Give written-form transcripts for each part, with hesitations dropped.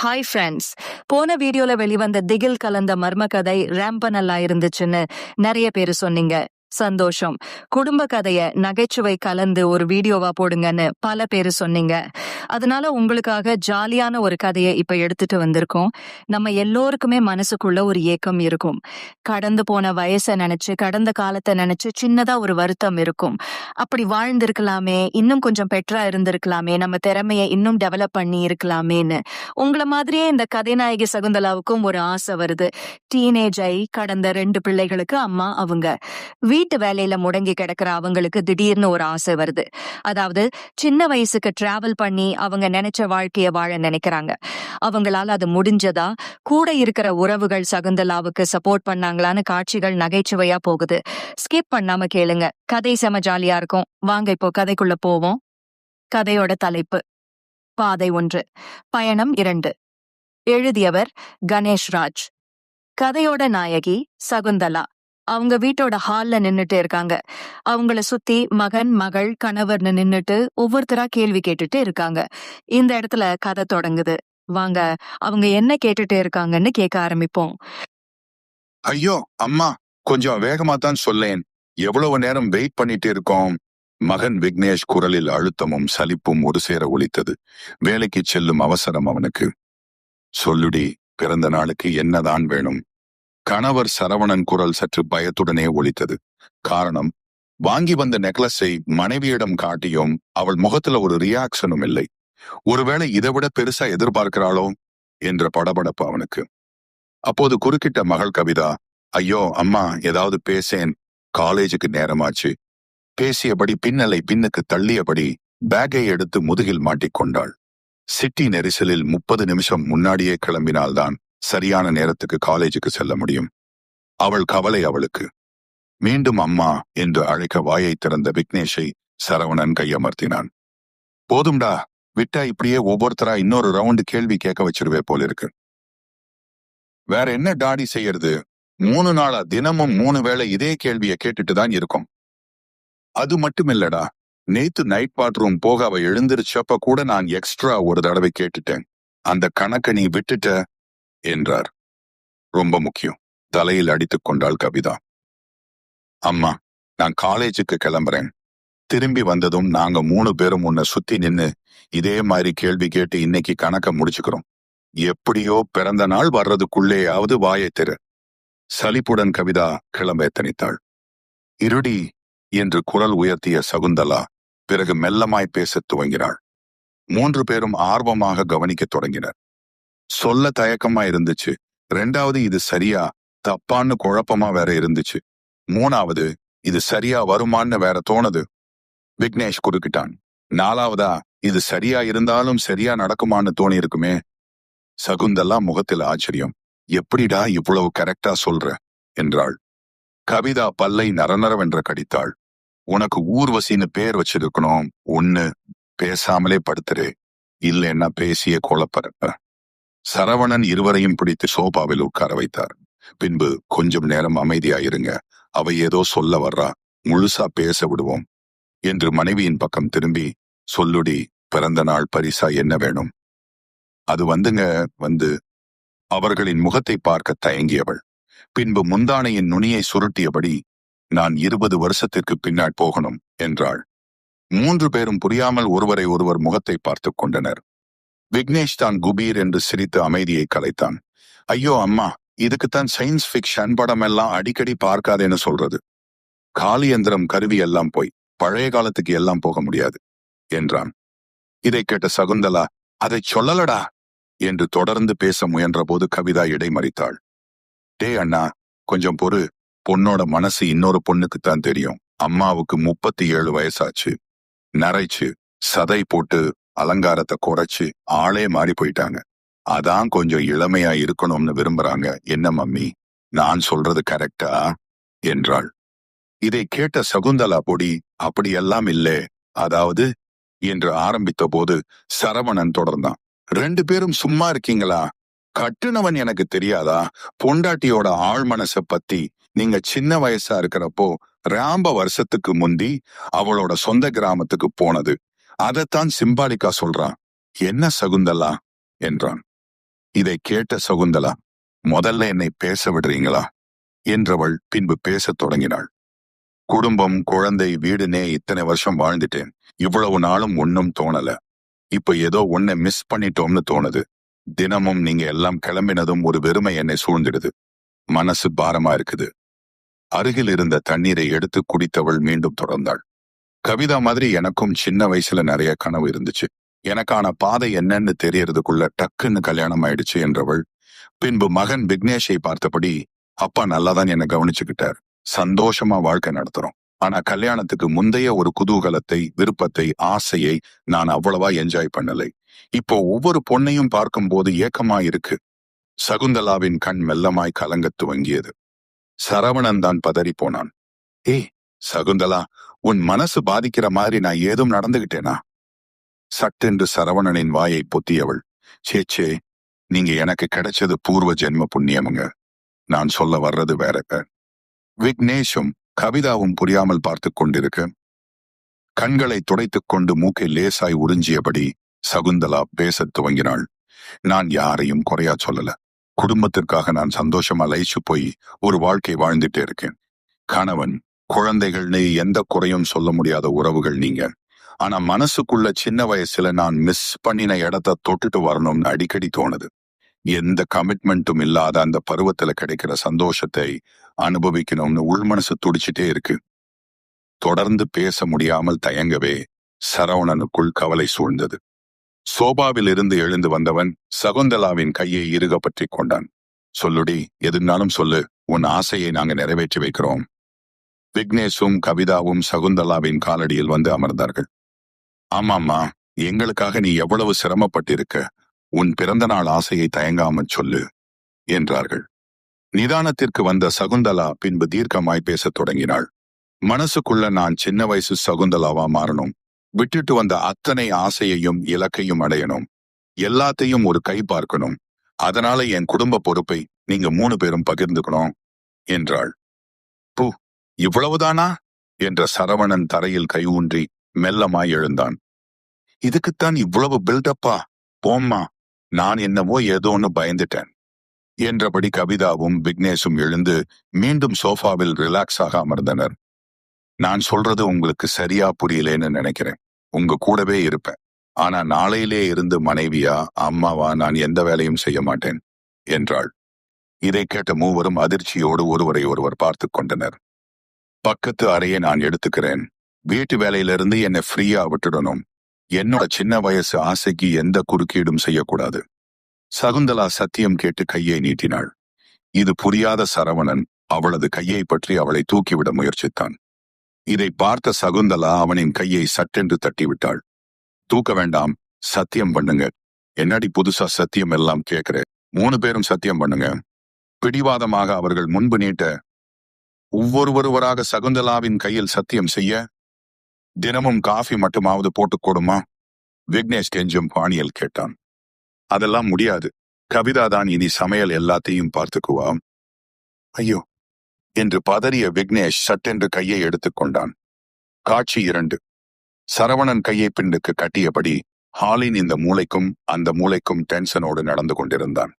Hi friends. போன வீடியோல வெளிவந்த திகில் கலந்த மர்ம கதை ரேம்ப நல்லா இருந்துச்சுன்னு நிறைய பேரு சொன்னீங்க. சந்தோஷம். குடும்ப கதைய நகைச்சுவை கலந்து ஒரு வீடியோவா போடுங்கன்னு பல பேரு சொன்னீங்க. அதனால உங்களுக்காக ஜாலியான ஒரு கதையை இப்ப எடுத்துட்டு வந்திருக்கோம். நம்ம எல்லோருக்குமே மனசுக்குள்ள ஒரு ஏக்கம் இருக்கும். கடந்து போன வயசை நினைச்சு, கடந்த காலத்தை நினைச்சு சின்னதா ஒரு வருத்தம் இருக்கும். அப்படி வாழ்ந்திருக்கலாமே, இன்னும் கொஞ்சம் பெட்டரா இருந்திருக்கலாமே, நம்ம திறமையை இன்னும் டெவலப் பண்ணி இருக்கலாமேன்னு. உங்கள மாதிரியே இந்த கதைநாயகி சகுந்தலாவுக்கும் ஒரு ஆசை வருது. டீனேஜ் ஆகி கடந்த 2 பிள்ளைகளுக்கு அம்மா அவங்க. வீட்டு வேலையில முடங்கி கிடக்கிற அவங்களுக்கு திடீர்னு ஒரு ஆசை வருது. அதாவது சின்ன வயசுக்கு டிராவல் பண்ணி அவங்க நினைச்ச வாழ்க்கைய வாழ நினைக்கிறாங்க. அவங்களால அது முடிஞ்சதா? கூட இருக்கிற உறவுகள் சகுந்தலாவுக்கு சப்போர்ட் பண்ணாங்களான்னு காட்சிகள் நகைச்சுவையா போகுது. ஸ்கிப் பண்ணாம கேளுங்க. கதை செம ஜாலியா இருக்கும். வாங்க இப்போ கதைக்குள்ள போவோம். கதையோட தலைப்பு பாதை 1, பயணம் 2. எழுதியவர் கணேஷ் ராஜ். கதையோட நாயகி சகுந்தலா. அவங்க வீட்டோட ஹால்ல நின்னுட்டு இருக்காங்க. அவங்கள சுத்தி மகன், மகள், கணவர்னு நின்னுட்டு ஒவ்வொருத்தரா கேள்வி கேட்டுட்டு இருக்காங்க. இந்த இடத்துல கதை தொடங்குது. வாங்க அவங்க என்ன கேட்டுட்டு இருக்காங்கன்னு கேட்க ஆரம்பிப்போம். ஐயோ அம்மா, கொஞ்சம் வேகமா தான் சொல்லேன். எவ்வளவு நேரம் வெயிட் பண்ணிட்டு இருக்கோம்? மகன் விக்னேஷ் குரலில் அழுத்தமும் சலிப்பும் ஒரு சேர ஒலித்தது. வேலைக்கு செல்லும் அவசரம் அவனுக்கு. சொல்லுடி, பிறந்த நாளுக்கு என்னதான் வேணும்? கணவர் சரவணன் குரல் சற்று பயத்துடனே ஒலித்தது. காரணம், வாங்கி வந்த நெக்லஸை மனைவியிடம் காட்டியும் அவள் முகத்துல ஒரு ரியாக்ஷனும் இல்லை. ஒருவேளை இதைவிட பெருசா எதிர்பார்க்கிறாளோ என்ற படபடப்பு அவனுக்கு. அப்போது குறுக்கிட்ட மகள் கவிதா, ஐயோ அம்மா, ஏதாவது பேசேன், காலேஜுக்கு நேரமாச்சு. பேசியபடி பின்னலை பின்னுக்கு தள்ளியபடி பேக்கை எடுத்து முதுகில் மாட்டிக்கொண்டாள். சிட்டி நெரிசலில் 30 நிமிஷம் முன்னாடியே கிளம்பினால்தான் சரியான நேரத்துக்கு காலேஜுக்கு செல்ல முடியும். அவள் கவலை அவளுக்கு. மீண்டும் அம்மா என்று அழைக்க வாயை திறந்த விக்னேஷை சரவணன் கையமர்த்தினான். போதும்டா, விட்டா இப்படியே ஒவ்வொருத்தரா இன்னொரு ரவுண்டு கேள்வி கேட்க வச்சிருவே போல இருக்கு. வேற என்ன டாடி செய்யறது? 3 நாளா தினமும் 3 வேளை இதே கேள்வியை கேட்டுட்டு தான் இருக்கும். அது மட்டும் இல்லடா, நேத்து நைட் பாத்ரூம் போக அவ எழுந்திருச்சப்ப கூட நான் எக்ஸ்ட்ரா ஒரு தடவை கேட்டுட்டேன். அந்த கணக்கை நீ விட்டுட்ட என்றார். ரொம்ப முக்கியம், தலையில் அடித்துக் கொண்டாள் கவிதா. அம்மா, நான் காலேஜுக்கு கிளம்புறேன். திரும்பி வந்ததும் நாங்க 3 பேரும் உன்னை சுத்தி நின்னு இதே மாதிரி கேள்வி கேட்டு இன்னைக்கு கணக்க முடிச்சுக்கிறோம். எப்படியோ பிறந்த நாள் வர்றதுக்குள்ளேயாவது வாயை திற. சலிப்புடன் கவிதா கிளம்ப எத்தனித்தாள். இருடி என்று குரல் உயர்த்திய சகுந்தலா பிறகு மெல்லமாய் பேசத் துவங்கினாள். 3 பேரும் ஆர்வமாக கவனிக்கத் தொடங்கினர். சொல்ல தயக்கமா இருந்துச்சு. 2வது இது சரியா தப்பான்னு குழப்பமா வேற இருந்துச்சு. 3வது இது சரியா வருமான்னு வேற தோணுது. விக்னேஷ் குறுக்கிட்டான். 4வதா இது சரியா இருந்தாலும் சரியா நடக்குமான்னு தோணி இருக்குமே. சகுந்தலா முகத்தில் ஆச்சரியம். எப்படிடா இவ்வளவு கரெக்டா சொல்ற என்றாள். கவிதா பல்லை நரநரவென்ற கடித்தாள். உனக்கு ஊர்வசின்னு பேர் வச்சிருக்கணும். ஒண்ணு பேசாமலே படுத்துரு, இல்லைன்னா பேசிய குழப்பறப்ப. சரவணன் இருவரையும் பிடித்து சோபாவில் உட்கார வைத்தார். பின்பு கொஞ்சம் நேரம் அமைதியாயிருங்க, அவ ஏதோ சொல்ல வர்றா, முழுசா பேச விடுவோம் என்று மனைவியின் பக்கம் திரும்பி, சொல்லுடி, பிறந்த நாள் பரிசா என்ன வேணும்? அது வந்து அவர்களின் முகத்தை பார்க்க தயங்கியவள். பின்பு முந்தானையின் நுனியை சுருட்டியபடி, நான் 20 வருஷத்திற்கு பின்னாடி போகணும் என்றாள். 3 பேரும் புரியாமல் ஒருவரை ஒருவர் முகத்தை பார்த்து கொண்டனர். விக்னேஷ் தான் குபீர் என்று சிரித்து அமைதியை கலைத்தான். ஐயோ அம்மா, இதுக்குத்தான் சயின்ஸ் ஃபிக்ஷன் படம் எல்லாம் அடிக்கடி பார்க்காதேன்னு சொல்றது. காலியந்திரம் கருவி எல்லாம் போய் பழைய காலத்துக்கு எல்லாம் போக முடியாது என்றான். இதை கேட்ட சகுந்தலா, அதை சொல்லலடா என்று தொடர்ந்து பேச முயன்ற போது கவிதா இடைமறித்தாள். டே அண்ணா, கொஞ்சம் பொறு. பொண்ணோட மனசு இன்னொரு பொண்ணுக்குத்தான் தெரியும். அம்மாவுக்கு 37 வயசாச்சு. நரைச்சு சதை போட்டு அலங்காரத்தை குறைச்சு ஆளே மாறி போயிட்டாங்க. அதான் கொஞ்சம் இளமையா இருக்கணும்னு விரும்புறாங்க. என்ன மம்மி, நான் சொல்றது கரெக்டா என்றாள். இதை கேட்ட சகுந்தலா பொடி, அப்படியெல்லாம் இல்லே, அதாவது என்று ஆரம்பித்த போது சரவணன் தொடர்ந்தான். 2 பேரும் சும்மா இருக்கீங்களா? கட்டுனவன் எனக்கு தெரியாதா? பொண்டாட்டியோட ஆழ் மனச பத்தி நீங்க சின்ன வயசா இருக்கிறப்போ ராம்ப வருஷத்துக்கு முந்தி அவளோட சொந்த கிராமத்துக்கு போனது, அதைத்தான் சிம்பாலிக்கா சொல்றான். என்ன சகுந்தலா என்றான். இதை கேட்ட சகுந்தலா, முதல்ல என்னை பேச விடுறீங்களா என்றவள் பின்பு பேசத் தொடங்கினாள். குடும்பம், குழந்தை, வீடுனே இத்தனை வருஷம் வாழ்ந்துட்டேன். இவ்வளவு நாளும் ஒன்னும் தோணல. இப்ப ஏதோ ஒன்ன மிஸ் பண்ணிட்டோம்னு தோணுது. தினமும் நீங்க எல்லாம் கிளம்பினதும் ஒரு வெறுமை என்னை சூழ்ந்துடுது. மனசு பாரமா இருக்குது. அருகில் இருந்த தண்ணீரை எடுத்து குடித்தவள் மீண்டும் தொடர்ந்தாள். கவிதா மாதிரி எனக்கும் சின்ன வயசுல நிறைய கனவு இருந்துச்சு. எனக்கான பாதை என்னன்னு தெரியறதுக்குள்ள டக்குன்னு கல்யாணம் ஆயிடுச்சு என்றவள் பின்பு மகன் விக்னேஷை பார்த்தபடி, அப்பா நல்லாதான் என்னை கவனிச்சுக்கிட்டார். சந்தோஷமா வாழ்க்கை நடத்துறோம். ஆனா கல்யாணத்துக்கு முந்தைய ஒரு குதூகலத்தை, விருப்பத்தை, ஆசையை நான் அவ்வளவா என்ஜாய் பண்ணலை. இப்போ ஒவ்வொரு பொண்ணையும் பார்க்கும் போது ஏக்கமா இருக்கு. சகுந்தலாவின் கண் மெல்லமாய் கலங்கத் துவங்கியது. சரவணன் தான் பதறி போனான். ஏய் சகுந்தலா, உன் மனசு பாதிக்கிற மாதிரி நான் ஏதும் நடந்துகிட்டேனா? சட்டென்று சரவணனின் வாயை பொத்தியவள், சேச்சே, நீங்க எனக்கு கிடைச்சது பூர்வ ஜென்ம புண்ணியமுங்க. நான் சொல்ல வர்றது வேறங்க. விக்னேஷும் கவிதாவும் புரியாமல் பார்த்து கொண்டிருக்க, கண்களை துடைத்துக் கொண்டு மூக்கை லேசாய் உறிஞ்சியபடி சகுந்தலா பேசத் துவங்கினாள். நான் யாரையும் குறையா சொல்லல. குடும்பத்திற்காக நான் சந்தோஷமா லயிச்சு போய் ஒரு வாழ்க்கை வாழ்ந்துட்டே இருக்கேன். கணவன், குழந்தைகள்னு எந்த குறையும் சொல்ல முடியாத உறவுகள் நீங்க. ஆனா மனசுக்குள்ள சின்ன வயசுல நான் மிஸ் பண்ணின இடத்த தொட்டுட்டு வரணும்னு அடிக்கடி தோணுது. எந்த கமிட்மெண்ட்டும் இல்லாத அந்த பருவத்துல கிடைக்கிற சந்தோஷத்தை அனுபவிக்கணும்னு உள்மனசு துடிச்சிட்டே இருக்கு. தொடர்ந்து பேச முடியாமல் தயங்கவே சரவணனுக்குள் கவலை சூழ்ந்தது. சோபாவில் இருந்து எழுந்து வந்தவன் சகுந்தலாவின் கையை இறுக பற்றி கொண்டான். சொல்லுடி, எதுனாலும் சொல்லு, உன் ஆசையை நாங்க நிறைவேற்றி வைக்கிறோம். விக்னேஷும் கவிதாவும் சகுந்தலாவின் காலடியில் வந்து அமர்ந்தார்கள். ஆமாம்மா, எங்களுக்காக நீ எவ்வளவு சிரமப்பட்டிருக்க. உன் பிறந்த நாள் ஆசையை தயங்காமச் சொல்லு என்றார்கள். நிதானத்திற்கு வந்த சகுந்தலா பின்பு தீர்க்கமாய் பேசத் தொடங்கினாள். மனசுக்குள்ள நான் சின்ன வயசு சகுந்தலாவா மாறணும். விட்டுட்டு வந்த அத்தனை ஆசையையும் இலக்கையும் அடையணும். எல்லாத்தையும் ஒரு கை பார்க்கணும். அதனால என் குடும்ப பொறுப்பை நீங்க 3 பேரும் பகிர்ந்துக்கணும் என்றாள். பூ, இவ்வளவுதானா என்ற சரவணன் தரையில் கை ஊன்றி மெல்லமாய் எழுந்தான். இதுக்குத்தான் இவ்வளவு பில்டப்பா? போம்மா, நான் என்னவோ ஏதோன்னு பயந்துட்டேன் என்றபடி கவிதாவும் விக்னேஷும் எழுந்து மீண்டும் சோஃபாவில் ரிலாக்ஸாக அமர்ந்தனர். நான் சொல்றது உங்களுக்கு சரியா புரியலேன்னு நினைக்கிறேன். உங்க கூடவே இருப்பேன். ஆனா நாளையிலே இருந்து மனைவியா, அம்மாவா நான் எந்த வேலையும் செய்ய மாட்டேன் என்றாள். இதை கேட்ட மூவரும் அதிர்ச்சியோடு ஒருவரை ஒருவர் பார்த்து கொண்டனர். பக்கத்து அறையை நான் எடுத்துக்கிறேன். வீட்டு வேலையிலிருந்து என்னை ஃப்ரீயா விட்டுடணும். என்னோட சின்ன வயசு ஆசைக்கு எந்த குறுக்கீடும் செய்யக்கூடாது. சகுந்தலா சத்தியம் கேட்டு கையை நீட்டினாள். இது புரியாத சரவணன் அவளது கையை பற்றி அவளை தூக்கிவிட முயற்சித்தான். இதை பார்த்த சகுந்தலா அவனின் கையை சட்டென்று தட்டிவிட்டாள். தூக்க வேண்டாம், சத்தியம் பண்ணுங்க. என்னடி புதுசா சத்தியம் எல்லாம் கேட்கிற? 3 பேரும் சத்தியம் பண்ணுங்க. பிடிவாதமாக அவர்கள் முன்பு நீட்ட ஒவ்வொருவராக சகுந்தலாவின் கையில் சத்தியம் செய்ய, தினமும் காஃபி மட்டுமாவது போட்டுக் கொடுமா? விக்னேஷ் கெஞ்சும் பாணியில் கேட்டான். அதெல்லாம் முடியாது. கவிதா தான் இனி சமையல் எல்லாத்தையும் பார்த்துக்குவா. ஐயோ என்று பதறிய விக்னேஷ் சட்டென்று கையை எடுத்துக்கொண்டான். காட்சி 2. சரவணன் கையை பின்னுக்கு கட்டியபடி ஹாலின் இந்த மூலைக்கும் அந்த மூலைக்கும் டென்ஷனோடு நடந்து கொண்டிருந்தான்.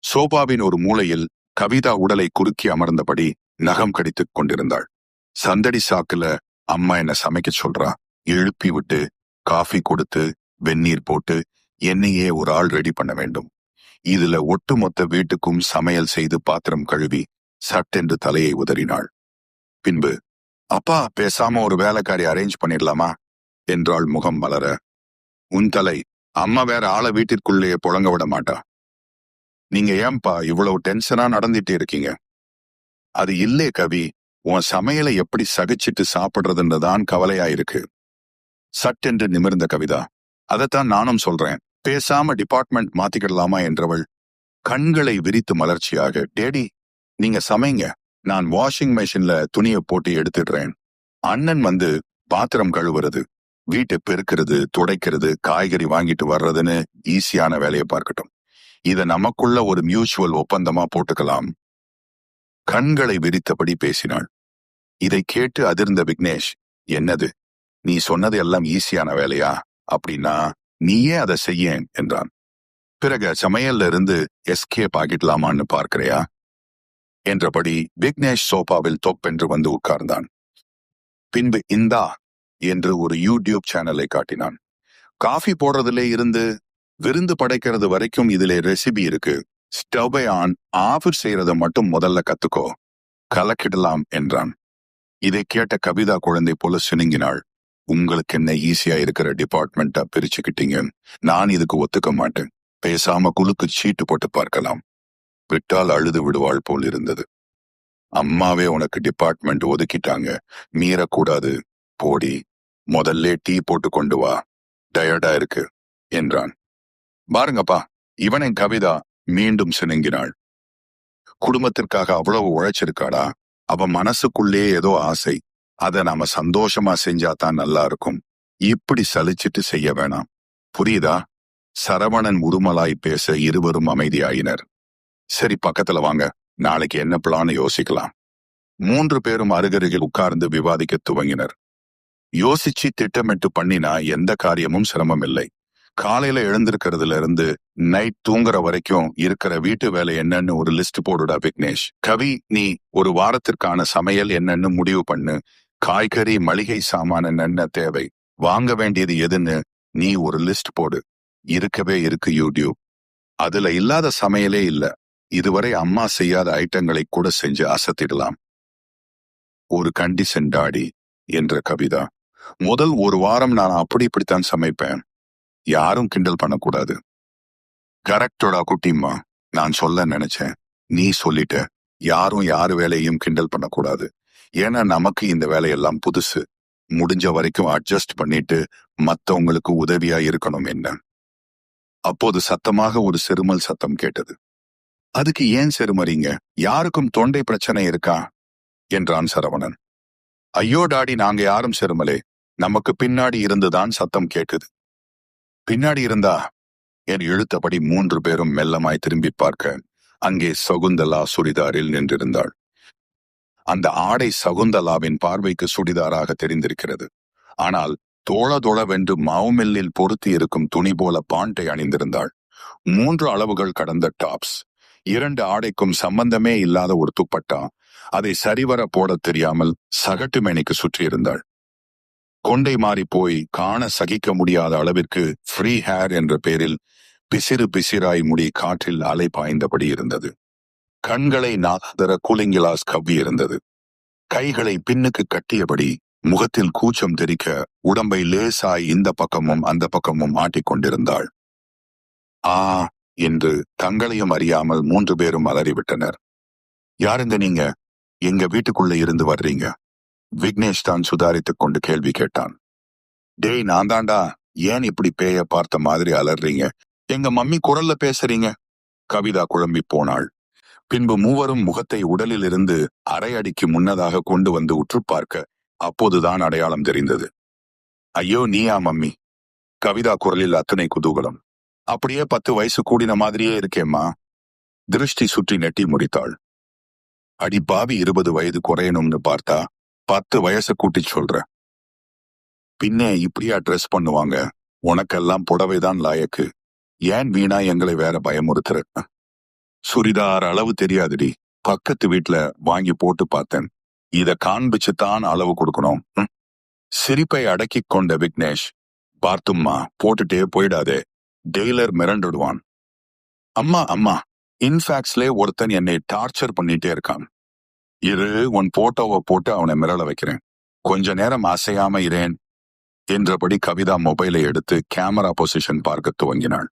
சோபாவின் ஒரு மூலையில் கவிதா உடலை குறுக்கி அமர்ந்தபடி நகம் கடித்துக் கொண்டிருந்தாள். சந்தடி சாக்குல அம்மா என்ன சமைக்க சொல்றா. எழுப்பி விட்டு காஃபி கொடுத்து வெந்நீர் போட்டு என்னையே ஒரு ஆள் ரெடி பண்ண வேண்டும். இதுல ஒட்டுமொத்த வீட்டுக்கும் சமையல் செய்து பாத்திரம் கழுவி சட்டென்று தலையை உதறினாள். பின்பு, அப்பா பேசாம ஒரு வேலைக்காரி அரேஞ்ச் பண்ணிடலாமா என்றாள் முகம் மலர. உன் தலை, அம்மா வேற ஆளை வீட்டிற்குள்ளேயே புழங்க விட மாட்டா. நீங்க ஏன்பா இவ்வளவு டென்ஷனா நடந்துட்டே இருக்கீங்க? அது இல்லே கவி, உன் சமையலை எப்படி சகிச்சிட்டு சாப்பிடுறதுன்றதான் கவலையாயிருக்கு. சட்டென்று நிமிர்ந்த கவிதா, அதைத்தான் நானும் சொல்றேன். பேசாம டிபார்ட்மெண்ட் மாத்திக்கிடலாமா என்றவள் கண்களை விரித்து மலர்ச்சியாக, டேடி நீங்க சமைங்க, நான் வாஷிங் மெஷின்ல துணியை போட்டு எடுத்துடுறேன். அண்ணன் வந்து பாத்திரம் கழுவுறது, வீட்டை பெருக்கிறது, துடைக்கிறது, காய்கறி வாங்கிட்டு வர்றதுன்னு ஈஸியான வேலையை பார்க்கட்டும். இத நமக்குள்ள ஒரு மியூச்சுவல் ஒப்பந்தமா போட்டுக்கலாம். கண்களை விரித்தபடி பேசினாள். இதை கேட்டு அதிர்ந்த விக்னேஷ், என்னது நீ சொன்னது எல்லாம் ஈஸியான வேலையா? அப்படின்னா நீயே அதை செய்ய என்றான். பிறகு சமையல்ல இருந்து எஸ்கேப் ஆகிடலாமான்னு பார்க்கிறியா என்றபடி விக்னேஷ் சோபாவில் தொப்பென்று வந்து உட்கார்ந்தான். பின்பு இந்தா என்று ஒரு யூடியூப் சேனலை காட்டினான். காஃபி போடுறதுல இருந்து விருந்து படைக்கிறது வரைக்கும் இதிலே ரெசிபி இருக்கு. ஸ்டவ்வை ஆஃப் செய்யறத மட்டும் முதல்ல கத்துக்கோ, கலக்கிடலாம் என்றான். இதை கேட்ட கவிதா குழந்தை போல சினுங்கினாள். உங்களுக்கு என்ன ஈஸியா இருக்கிற டிபார்ட்மெண்டா பிரிச்சுக்கிட்டீங்க, நான் இதுக்கு ஒத்துக்க மாட்டேன். பேசாம குலுக்கு சீட்டு போட்டு பார்க்கலாம். விட்டால் அழுது விடுவாள் போல் இருந்தது. அம்மாவே உனக்கு டிபார்ட்மெண்ட் ஒதுக்கிட்டாங்க, மீறக்கூடாது, போடி, முதல்ல டீ போட்டு கொண்டு வா, டயர்டா இருக்கு என்றான். பாருங்கப்பா, இவனை கவிதா மீண்டும் சினுங்கினாள். குடும்பத்திற்காக அவ்வளவு உழைச்சிருக்காடா, அவ மனசுக்குள்ளே ஏதோ ஆசை, அத நாம சந்தோஷமா செஞ்சாதான் நல்லா இருக்கும். இப்படி சலிச்சிட்டு செய்ய வேணாம், புரியுதா? சரவணன் உருமலாய் பேச இருவரும் அமைதியாயினர். சரி, பக்கத்துல வாங்க, நாளைக்கு என்ன பிளான் யோசிக்கலாம். 3 பேரும் அருகருகில் உட்கார்ந்து விவாதிக்க துவங்கினர். யோசிச்சு திட்டமிட்டு பண்ணினா எந்த காரியமும் சிரமம் இல்லை. காலையில எழுந்திருக்கிறதுல இருந்து நைட் தூங்குற வரைக்கும் இருக்கிற வீட்டு வேலை என்னன்னு ஒரு லிஸ்ட் போடுடா விக்னேஷ். கவி, நீ ஒரு வாரத்திற்கான சமையல் என்னன்னு முடிவு பண்ணு. காய்கறி, மளிகை சாமான என்ன தேவை, வாங்க வேண்டியது எதுன்னு நீ ஒரு லிஸ்ட் போடு. இருக்கவே இருக்கு யூடியூப், அதுல இல்லாத சமையலே இல்ல. இதுவரை அம்மா செய்யாத ஐட்டங்களை கூட செஞ்சு அசத்திடலாம். ஒரு கண்டிஷன் டாடி என்ற கவிதா. முதல் ஒரு வாரம் நான் அப்படி இப்படித்தான் சமைப்பேன், யாரும் கிண்டல் பண்ணக்கூடாது. கரெக்டோடா குட்டிம்மா, நான் சொல்ல நினைச்சேன், நீ சொல்லிட்ட. யாரும் யாரு வேலையும் கிண்டல் பண்ணக்கூடாது. ஏன்னா நமக்கு இந்த வேலையெல்லாம் புதுசு. முடிஞ்ச வரைக்கும் அட்ஜஸ்ட் பண்ணிட்டு மத்தவங்களுக்கு உதவியா இருக்கணும் என்ன. அப்போது சத்தமாக ஒரு செருமல் சத்தம் கேட்டது. அதுக்கு ஏன் செருமறீங்க, யாருக்கும் தொண்டை பிரச்சனை இருக்கா என்றான் சரவணன். ஐயோ டாடி, நாங்க யாரும் செருமலே, நமக்கு பின்னாடி இருந்துதான் சத்தம் கேட்குது. பின்னாடி இருந்தா என் இழுத்தபடி 3 பேரும் மெல்லமாய் திரும்பி பார்க்க அங்கே சகுந்தலா சுடிதாரில் நின்றிருந்தாள். அந்த ஆடை சகுந்தலாவின் பார்வைக்கு சுடிதாராக தெரிந்திருக்கிறது. ஆனால் தோளதொளவென்று மாவுமெல்லில் பொருத்தி இருக்கும் துணி போல பாண்டை அணிந்திருந்தாள். 3 அளவுகள் கடந்த டாப்ஸ், 2 ஆடைக்கும் சம்பந்தமே இல்லாத ஒரு துப்பட்டா, அதை சரிவர போட தெரியாமல் சகட்டு மேனிக்கு சுற்றியிருந்தாள். கொண்டை மாறி போய் காண சகிக்க முடியாத அளவிற்கு ஃப்ரீ ஹேர் என்ற பெயரில் பிசிறு பிசிராய் முடி காற்றில் அலை பாய்ந்தபடி இருந்தது. கண்களை நாதர கூலிங் கிளாஸ் கவ்வி இருந்தது. கைகளை பின்னுக்கு கட்டியபடி முகத்தில் கூச்சம் தெரிக்க உடம்பை லேசாய் இந்த பக்கமும் அந்த பக்கமும் ஆட்டிக்கொண்டிருந்தாள். ஆ என்று தங்களையும் அறியாமல் 3 பேரும் அலறிவிட்டனர். யாருங்க நீங்க, எங்க வீட்டுக்குள்ள இருந்து வர்றீங்க? விக்னேஷ் தான் சுதாரித்துக் கொண்டு கேள்வி கேட்டான். டேய், நான் தாண்டா, ஏன் இப்படி பேய பார்த்த மாதிரி அலறீங்க? எங்க மம்மி குரல்ல பேசுறீங்க. கவிதா குழம்பி போனாள். பின்பு மூவரும் முகத்தை உடலில் இருந்து அரை அடிக்கு முன்னதாக கொண்டு வந்து உற்று பார்க்க அப்போதுதான் அடையாளம் தெரிந்தது. ஐயோ, நீயா மம்மி? கவிதா குரலில் அத்தனை குதூகலம். அப்படியே 10 வயசு கூடின மாதிரியே இருக்கேம்மா. திருஷ்டி சுற்றி நெட்டி முடித்தாள். அடி பாவி, 20 வயது குறையணும்னு பார்த்தா 10 வயசு கூட்டி சொல்ற. பின்னே இப்படியா ட்ரெஸ் பண்ணுவாங்க? உனக்கெல்லாம் புடவைதான் லாயக்கு. ஏன் வீணா எங்களை வேற பயமுறுத்துற? சுடிதார் அளவு தெரியாதுடி, பக்கத்து வீட்டுல வாங்கி போட்டு பார்த்தேன். இத காண்பிச்சுதான் அளவு கொடுக்கணும். சிரிப்பை அடக்கி கொண்ட விக்னேஷ், பார்த்தும்மா, போட்டுட்டே போயிடாதே, டெய்லர் மிரண்டுடுவான். அம்மா அம்மா, இன்ஃபேக்ட்ஸ்லே ஒருத்தன் என்னை டார்ச்சர் பண்ணிட்டே இருக்கான். இரு, உன் போட்டோவை போட்டு அவனை மிரள வைக்கிறேன். கொஞ்ச நேரம் அசையாம இரேன் என்றபடி கவிதா மொபைலை எடுத்து கேமரா பொசிஷன் பார்க்க துவங்கினாள்.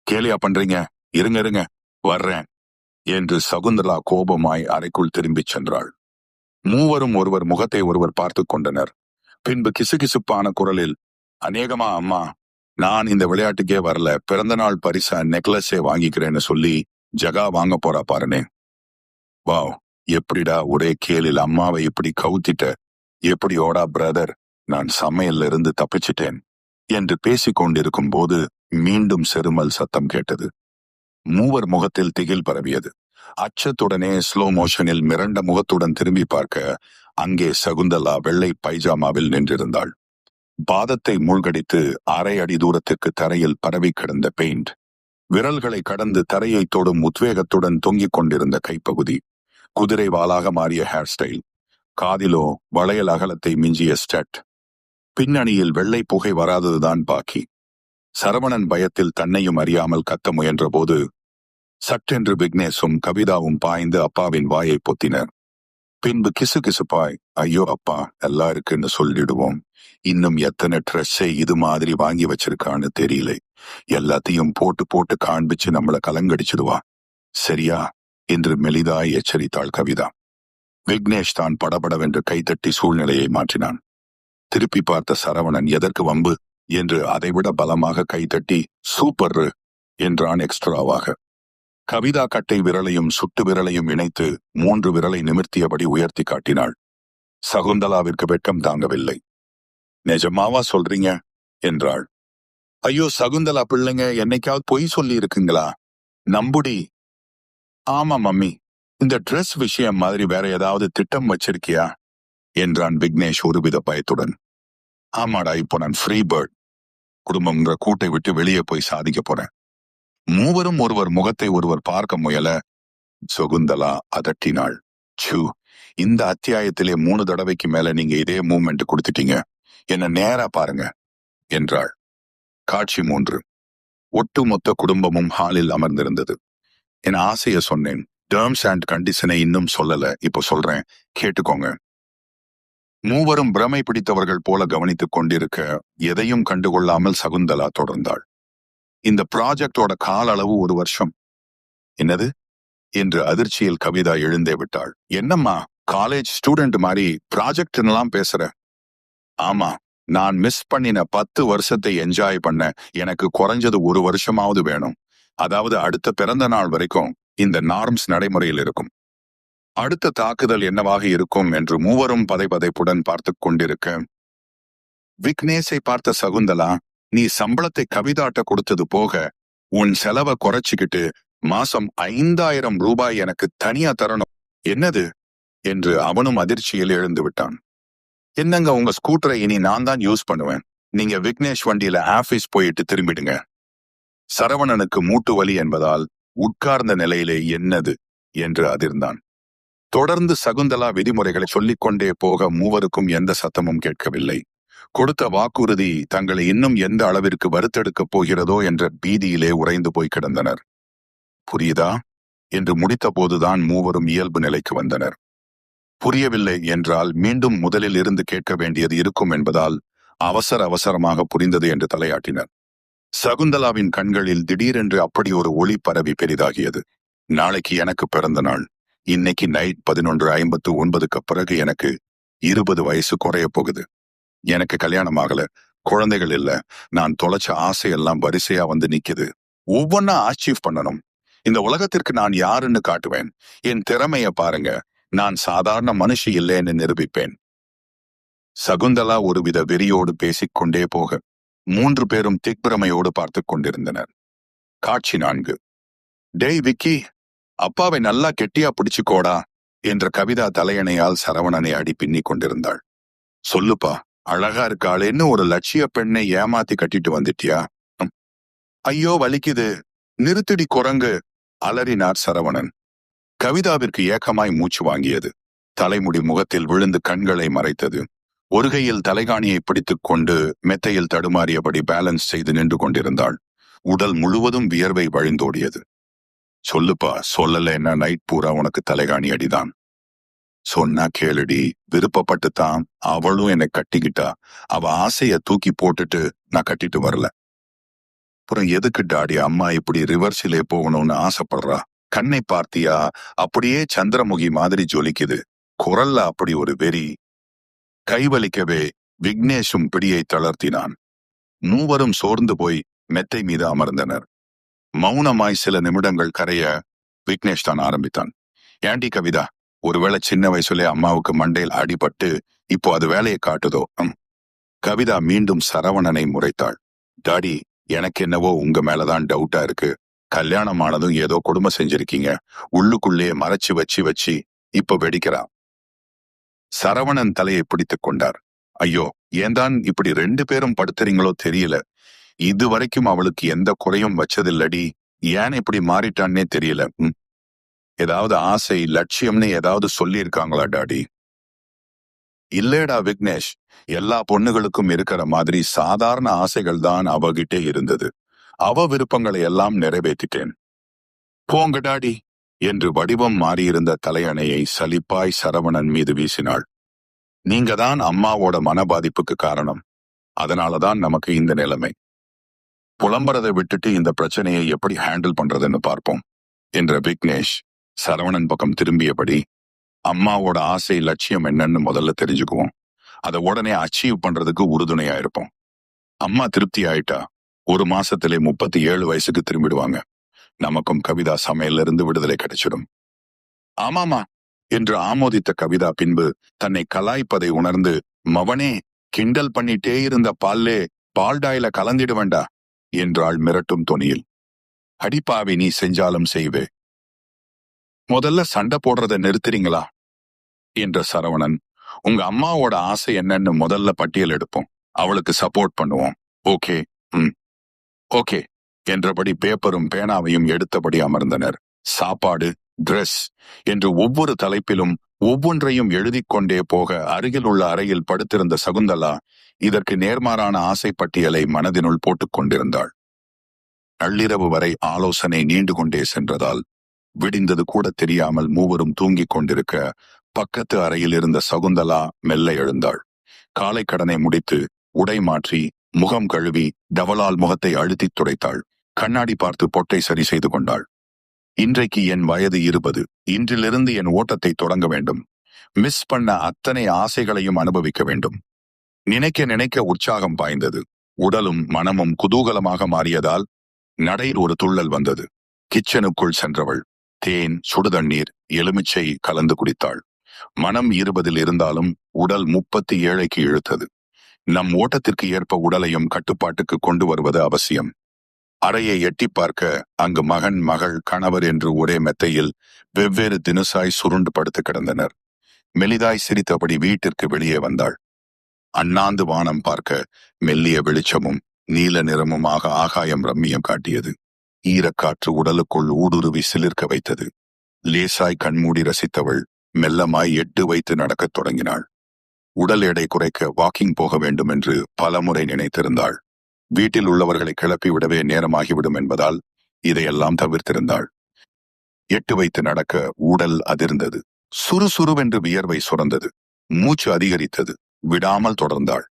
கேலியா பண்றீங்க? இருங்க இருங்க, வர்றேன் என்று சகுந்தலா கோபமாய் அறைக்குள் திரும்பிச் சென்றாள். மூவரும் ஒருவர் முகத்தை ஒருவர் பார்த்து கொண்டனர். பின்பு கிசுகிசுப்பான குரலில், அநேகமா அம்மா, நான் இந்த விளையாட்டுக்கே வரல, பிறந்த நாள் பரிசா நெக்லஸே வாங்கிக்கிறேன்னு சொல்லி ஜகா வாங்க போறா பாருனே. வாவ், எப்படிடா ஒரே கேலில் அம்மாவை இப்படி கவுத்திட்ட. எப்படியோடா பிரதர், நான் சமையல்ல இருந்து தப்பிச்சிட்டேன் என்று பேசிக் கொண்டிருக்கும் போது மீண்டும் செருமல் சத்தம் கேட்டது. மூவர் முகத்தில் திகில் பரவியது. அச்சத்துடனே ஸ்லோ மோஷனில் மிரண்ட முகத்துடன் திரும்பி பார்க்க அங்கே சகுந்தலா வெள்ளை பைஜாமாவில் நின்றிருந்தாள். பாதத்தை மூழ்கடித்து அரை அடி தூரத்திற்கு தரையில் பரவி கிடந்த பெயிண்ட், விரல்களை கடந்து தரையை தொடும் உத்வேகத்துடன் தொங்கிக் கொண்டிருந்த கைப்பகுதி, குதிரை வாலாக மாறிய ஹேர் ஸ்டைல், காதிலோ வளையல் அகலத்தை மிஞ்சிய ஸ்டட். பின்னணியில் வெள்ளை புகை வராததுதான் பாக்கி. சரவணன் பயத்தில் தன்னையும் அறியாமல் கத்த முயன்ற போது சட்டென்று விக்னேஷும் கவிதாவும் பாய்ந்து அப்பாவின் வாயை பொத்தினர். பின்பு கிசுகிசுப்பாய், ஐயோ அப்பா, எல்லாம் இருக்குன்னு சொல்லிடுவோம். இன்னும் எத்தனை ட்ரெஸ்ஸை இது மாதிரி வாங்கி வச்சிருக்கான்னு தெரியல. எல்லாத்தையும் போட்டு போட்டு காண்பிச்சு நம்மள கலங்கடிச்சிடுவா, சரியா என்று மெலிதாய் எச்சரித்தாள் கவிதா. விக்னேஷ் தான் படபடவென்று கைத்தட்டி சூழ்நிலையை மாற்றினான். திருப்பி பார்த்த சரவணன் எதற்கு வம்பு என்று அதைவிட பலமாக கைத்தட்டி சூப்பர் என்றான் எக்ஸ்ட்ராவாக. கவிதா கட்டை விரலையும் சுட்டு விரலையும் இணைத்து 3 விரலை நிமிர்த்தியபடி உயர்த்தி காட்டினாள். சகுந்தலாவிற்கு வெட்கம் தாங்கவில்லை. நிஜமாவா சொல்றீங்க என்றாள். ஐயோ சகுந்தலா பிள்ளைங்க, என்னைக்காவது பொய் சொல்லி இருக்குங்களா? நம்புடி. ஆமா மம்மி, இந்த ட்ரெஸ் விஷயம் மாதிரி வேற ஏதாவது திட்டம் வச்சிருக்கியா என்றான் விக்னேஷ் ஒருவித பயத்துடன். ஆமாடா, இப்போ நான் ஃப்ரீ பேர்ட். குடும்பம்ங்கிற கூட்டை விட்டு வெளியே போய் சாதிக்க போறேன். மூவரும் ஒருவர் முகத்தை ஒருவர் பார்க்க முயல சகுந்தலா அதட்டினாள். சு, இந்த அத்தியாயத்திலே 3 தடவைக்கு மேல நீங்க இதே மூவ்மெண்ட் கொடுத்துட்டீங்க. என்ன நேரா பாருங்க என்றாள். காட்சி 3. ஒட்டுமொத்த குடும்பமும் ஹாலில் அமர்ந்திருந்தது. என் ஆசைய சொன்னேன். டேர்ம்ஸ் அண்ட் கண்டிஷனை இன்னும் சொல்லல, இப்போ சொல்றேன், கேட்டுக்கோங்க. மூவரும் பிரமை பிடித்தவர்கள் போல கவனித்துக் கொண்டிருக்க எதையும் கண்டுகொள்ளாமல் சகுந்தலா தொடர்ந்தாள். இந்த ப்ராஜெக்டோட கால அளவு 1 வருஷம். என்னது என்று அதிர்ச்சியில் கவிதா எழுந்தே விட்டாள். என்னம்மா காலேஜ் ஸ்டூடெண்ட் மாதிரி ப்ராஜெக்ட்லாம் பேசுற? ஆமா, நான் மிஸ் பண்ணின 10 வருஷத்தை என்ஜாய் பண்ண எனக்கு குறைஞ்சது 1 வருஷமாவது வேணும். அதாவது அடுத்த பிறந்த நாள் வரைக்கும் இந்த நார்ம்ஸ் நடைமுறையில் இருக்கும். அடுத்த தாக்குதல் என்னவாக இருக்கும் என்று மூவரும் பதைபதைப்புடன் பார்த்து கொண்டிருக்க விக்னேஷை பார்த்த சகுந்தலா, நீ சம்பளத்தை கவிதாட்ட கொடுத்தது போக உன் செலவை குறைச்சிக்கிட்டு மாசம் 5000 ரூபாய் எனக்கு தனியா தரணும். என்னது என்று அவனும் அதிர்ச்சியில் எழுந்து விட்டான். என்னங்க, உங்க ஸ்கூட்டரை இனி நான் தான் யூஸ் பண்ணுவேன். நீங்க விக்னேஷ் வண்டியில ஆபீஸ் போயிட்டு திரும்பிடுங்க. சரவணனுக்கு மூட்டு வலி என்பதால் உட்கார்ந்த நிலையிலே என்னது என்று அதிர்ந்தான். தொடர்ந்து சகுந்தலா விதிமுறைகளை சொல்லிக் கொண்டே போக மூவருக்கும் எந்த சத்தமும் கேட்கவில்லை. கொடுத்த வாக்குறுதி தங்களை இன்னும் எந்த அளவிற்கு வறுத்தெடுக்கப் போகிறதோ என்ற பீதியிலே உறைந்து போய் கிடந்தனர். புரியுதா என்று முடித்த போதுதான் மூவரும் இயல்பு நிலைக்கு வந்தனர். புரியவில்லை என்றால் மீண்டும் முதலில் இருந்து கேட்க வேண்டியது இருக்கும் என்பதால் அவசரமாக புரிந்தது என்று தலையாட்டினர். சகுந்தலாவின் கண்களில் திடீரென்று அப்படி ஒரு ஒளி பரவி பெரிதாகியது. நாளைக்கு எனக்கு பிறந்த நாள். இன்னைக்கு நைட் 11:59க்கு பிறகு எனக்கு 20 வயசு குறைய போகுது. எனக்கு கல்யாணம் ஆகல, குழந்தைகள் இல்ல. நான் தொலைச்ச ஆசையெல்லாம் வரிசையா வந்து நிக்குது. ஒவ்வொன்னா அச்சீவ் பண்ணணும். இந்த உலகத்திற்கு நான் யாருன்னு காட்டுவேன். என் திறமைய பாருங்க, நான் சாதாரண மனுஷி இல்லைன்னு நிரூபிப்பேன். சகுந்தலா ஒருவித வெறியோடு பேசிக்கொண்டே போக 3 பேரும் திக்பிரமையோடு பார்த்து கொண்டிருந்தனர். காட்சி 4. டேய் விக்கி, அப்பாவை நல்லா கெட்டியா பிடிச்சுக்கோடா என்ற கவிதா தலையணையால் சரவணனை அடி பின்னிக் கொண்டிருந்தாள். சொல்லுப்பா, அழகா இருக்காளேன்னு ஒரு லட்சிய பெண்ணை ஏமாத்தி கட்டிட்டு வந்துட்டியா? ஐயோ வலிக்குது, நிறுத்திடி குரங்கு அலறினார் சரவணன். கவிதாவிற்கு ஏக்கமாய் மூச்சு வாங்கியது. தலைமுடி முகத்தில் விழுந்து கண்களை மறைத்தது. ஒரு கையில் தலைகாணியை பிடித்துக் கொண்டு மெத்தையில் தடுமாறியபடி பேலன்ஸ் செய்து நின்று கொண்டிருந்தாள். உடல் முழுவதும் வியர்வை வழிந்தோடியது. சொல்லுப்பா, சொல்லலைன்னா நைட் பூரா உனக்கு தலைகாணி அடிதான். சொன்னா கேளுடி, விருப்பப்பட்டுத்தான் அவளும் என்னை கட்டிக்கிட்டா. அவ ஆசைய தூக்கி போட்டுட்டு நான் கட்டிட்டு வரல. அப்புறம் எதுக்கு டாடி அம்மா இப்படி ரிவர்ஸிலே போகணும்னு ஆசைப்படுறா? கண்ணை பார்த்தியா, அப்படியே சந்திரமுகி மாதிரி ஜொலிக்குது. குரல்ல அப்படி ஒரு வெறி. கைவலிக்கவே விக்னேஷும் பிடியை தளர்த்தினான். மூவரும் சோர்ந்து போய் மெத்தை மீது அமர்ந்தனர். மௌனமாய் சில நிமிடங்கள் கரைய விக்னேஷ் தான் ஆரம்பித்தான். ஏண்டி கவிதா, ஒருவேளை சின்ன வயசுல அம்மாவுக்கு மண்டையில் அடிபட்டு இப்போ அது வேலையை காட்டுதோ? கவிதா மீண்டும் சரவணனை முறைத்தாள். டாடி, எனக்கு என்னவோ உங்க மேலதான் டவுட்டா இருக்கு. கல்யாணம் ஆனதும் ஏதோ கொடுமை செஞ்சிருக்கீங்க. உள்ளுக்குள்ளே மறைச்சு வச்சு இப்ப வெடிக்கிறா. சரவணன் தலையை பிடித்துக் கொண்டார். ஐயோ, ஏன்தான் இப்படி 2 பேரும் படுத்துறீங்களோ தெரியல. இதுவரைக்கும் அவளுக்கு எந்த குறையும் வச்சதில்லடி ஏன் இப்படி மாறிட்டான்னே தெரியல. ஏதாவது ஆசை லட்சியம்னு ஏதாவது சொல்லியிருக்காங்களா டாடி? இல்லேடா விக்னேஷ், எல்லா பொண்ணுகளுக்கும் இருக்கிற மாதிரி சாதாரண ஆசைகள் தான் அவகிட்டே இருந்தது. அவ விருப்பங்களை எல்லாம் நிறைவேற்றிட்டேன். போங்க டாடி என்று வடிவம் மாறியிருந்த தலையணையை சலிப்பாய் சரவணன் மீது வீசினாள். நீங்க தான் அம்மாவோட மனபாதிப்புக்கு காரணம். அதனாலதான் நமக்கு இந்த நிலைமை. புலம்புறதை விட்டுட்டு இந்த பிரச்சனையை எப்படி ஹேண்டில் பண்றதுன்னு பார்ப்போம் என்ற விக்னேஷ் சரவணன் பக்கம் திரும்பியபடி, அம்மாவோட ஆசை லட்சியம் என்னன்னு முதல்ல தெரிஞ்சுக்குவோம். அதை உடனே அச்சீவ் பண்றதுக்கு உறுதுணையா இருப்போம். அம்மா திருப்தி ஆயிட்டா 1 மாசத்திலே 37 வயசுக்கு திரும்பிடுவாங்க. நமக்கும் கவிதா சமையல்ல இருந்து விடுதலை கிடைச்சிடும். ஆமாமா என்று ஆமோதித்த கவிதா பின்பு தன்னை கலாய்ப்பதை உணர்ந்து, மவனே, கிண்டல் பண்ணிட்டே இருந்த பால்லே பால்டாயில கலந்திட வேண்டா என்றாள் மிரட்டும் தொனியில். அடிப்பாவி, நீ செஞ்சாலும் செய்வே. முதல்ல சண்டை போடுறதை நிறுத்துறீங்களா என்ற சரவணன், உங்க அம்மாவோட ஆசை என்னன்னு முதல்ல பட்டியல் எடுப்போம். அவளுக்கு சப்போர்ட் பண்ணுவோம். ஓகே ஓகே என்றபடி பேப்பரும் பேனாவையும் எடுத்தபடி அமர்ந்தனர். சாப்பாடு, டிரெஸ் என்று ஒவ்வொரு தலைப்பிலும் ஒவ்வொன்றையும் எழுதி கொண்டே போக அருகில் உள்ள அறையில் படுத்திருந்த சகுந்தலா இதற்கு நேர்மாறான ஆசை பட்டியலை மனதினுள் போட்டுக் கொண்டிருந்தாள். நள்ளிரவு வரை ஆலோசனை நீண்டு கொண்டே சென்றதால் விடிந்தது கூட தெரியாமல் மூவரும் தூங்கிக் கொண்டிருக்க பக்கத்து அறையில் இருந்த சகுந்தலா மெல்ல எழுந்தாள். காலை கடனை முடித்து உடை மாற்றி முகம் கழுவி டவலால் முகத்தை அழுத்தி துடைத்தாள். கண்ணாடி பார்த்து பொட்டை சரி செய்து கொண்டாள். இன்றைக்கு என் வயது 20. இன்றிலிருந்து என் ஓட்டத்தை தொடங்க வேண்டும். மிஸ் பண்ண அத்தனை ஆசைகளையும் அனுபவிக்க வேண்டும். நினைக்க நினைக்க உற்சாகம் பாய்ந்தது. உடலும் மனமும் குதூகலமாக மாறியதால் நடையில் ஒரு துள்ளல் வந்தது. கிச்சனுக்குள் சென்றவள் தேன், சுடுதண்ணீர், எலுமிச்சை கலந்து குடித்தாள். மனம் 20 இருந்தாலும் உடல் 37க்கு இழுத்தது. நம் ஓட்டத்திற்கு ஏற்ப உடலையும் கட்டுப்பாட்டுக்கு கொண்டு வருவது அவசியம். அறையை எட்டி பார்க்க அங்கு மகன், மகள், கணவர் என்று ஒரே மெத்தையில் வெவ்வேறு தினுசாய் சுருண்டு படுத்து கிடந்தனர். மெலிதாய் சிரித்தபடி வீட்டிற்கு வெளியே வந்தாள். அண்ணாந்து வானம் பார்க்க மெல்லிய வெளிச்சமும் நீல நிறமுமாக ஆகாயம் ரம்மியம் காட்டியது. ஈரக்காற்று உடலுக்குள் ஊடுருவி சிலிர்க்க வைத்தது. லேசாய் கண்மூடி ரசித்தவள் மெல்லமாய் 8 வைத்து நடக்கத் தொடங்கினாள். உடல் எடை குறைக்க வாக்கிங் போக வேண்டும் என்று பலமுறை நினைத்திருந்தாள். வீட்டில் உள்ளவர்களை கிளப்பி விடவே நேரமாகிவிடும் என்பதால் இதையெல்லாம் தவிர்த்திருந்தாள். 8 வைத்து நடக்க உடல் அதிர்ந்தது. சுறுசுறுவென்று வியர்வை சுரந்தது. மூச்சு அதிகரித்தது. விடாமல் தொடர்ந்தாள்.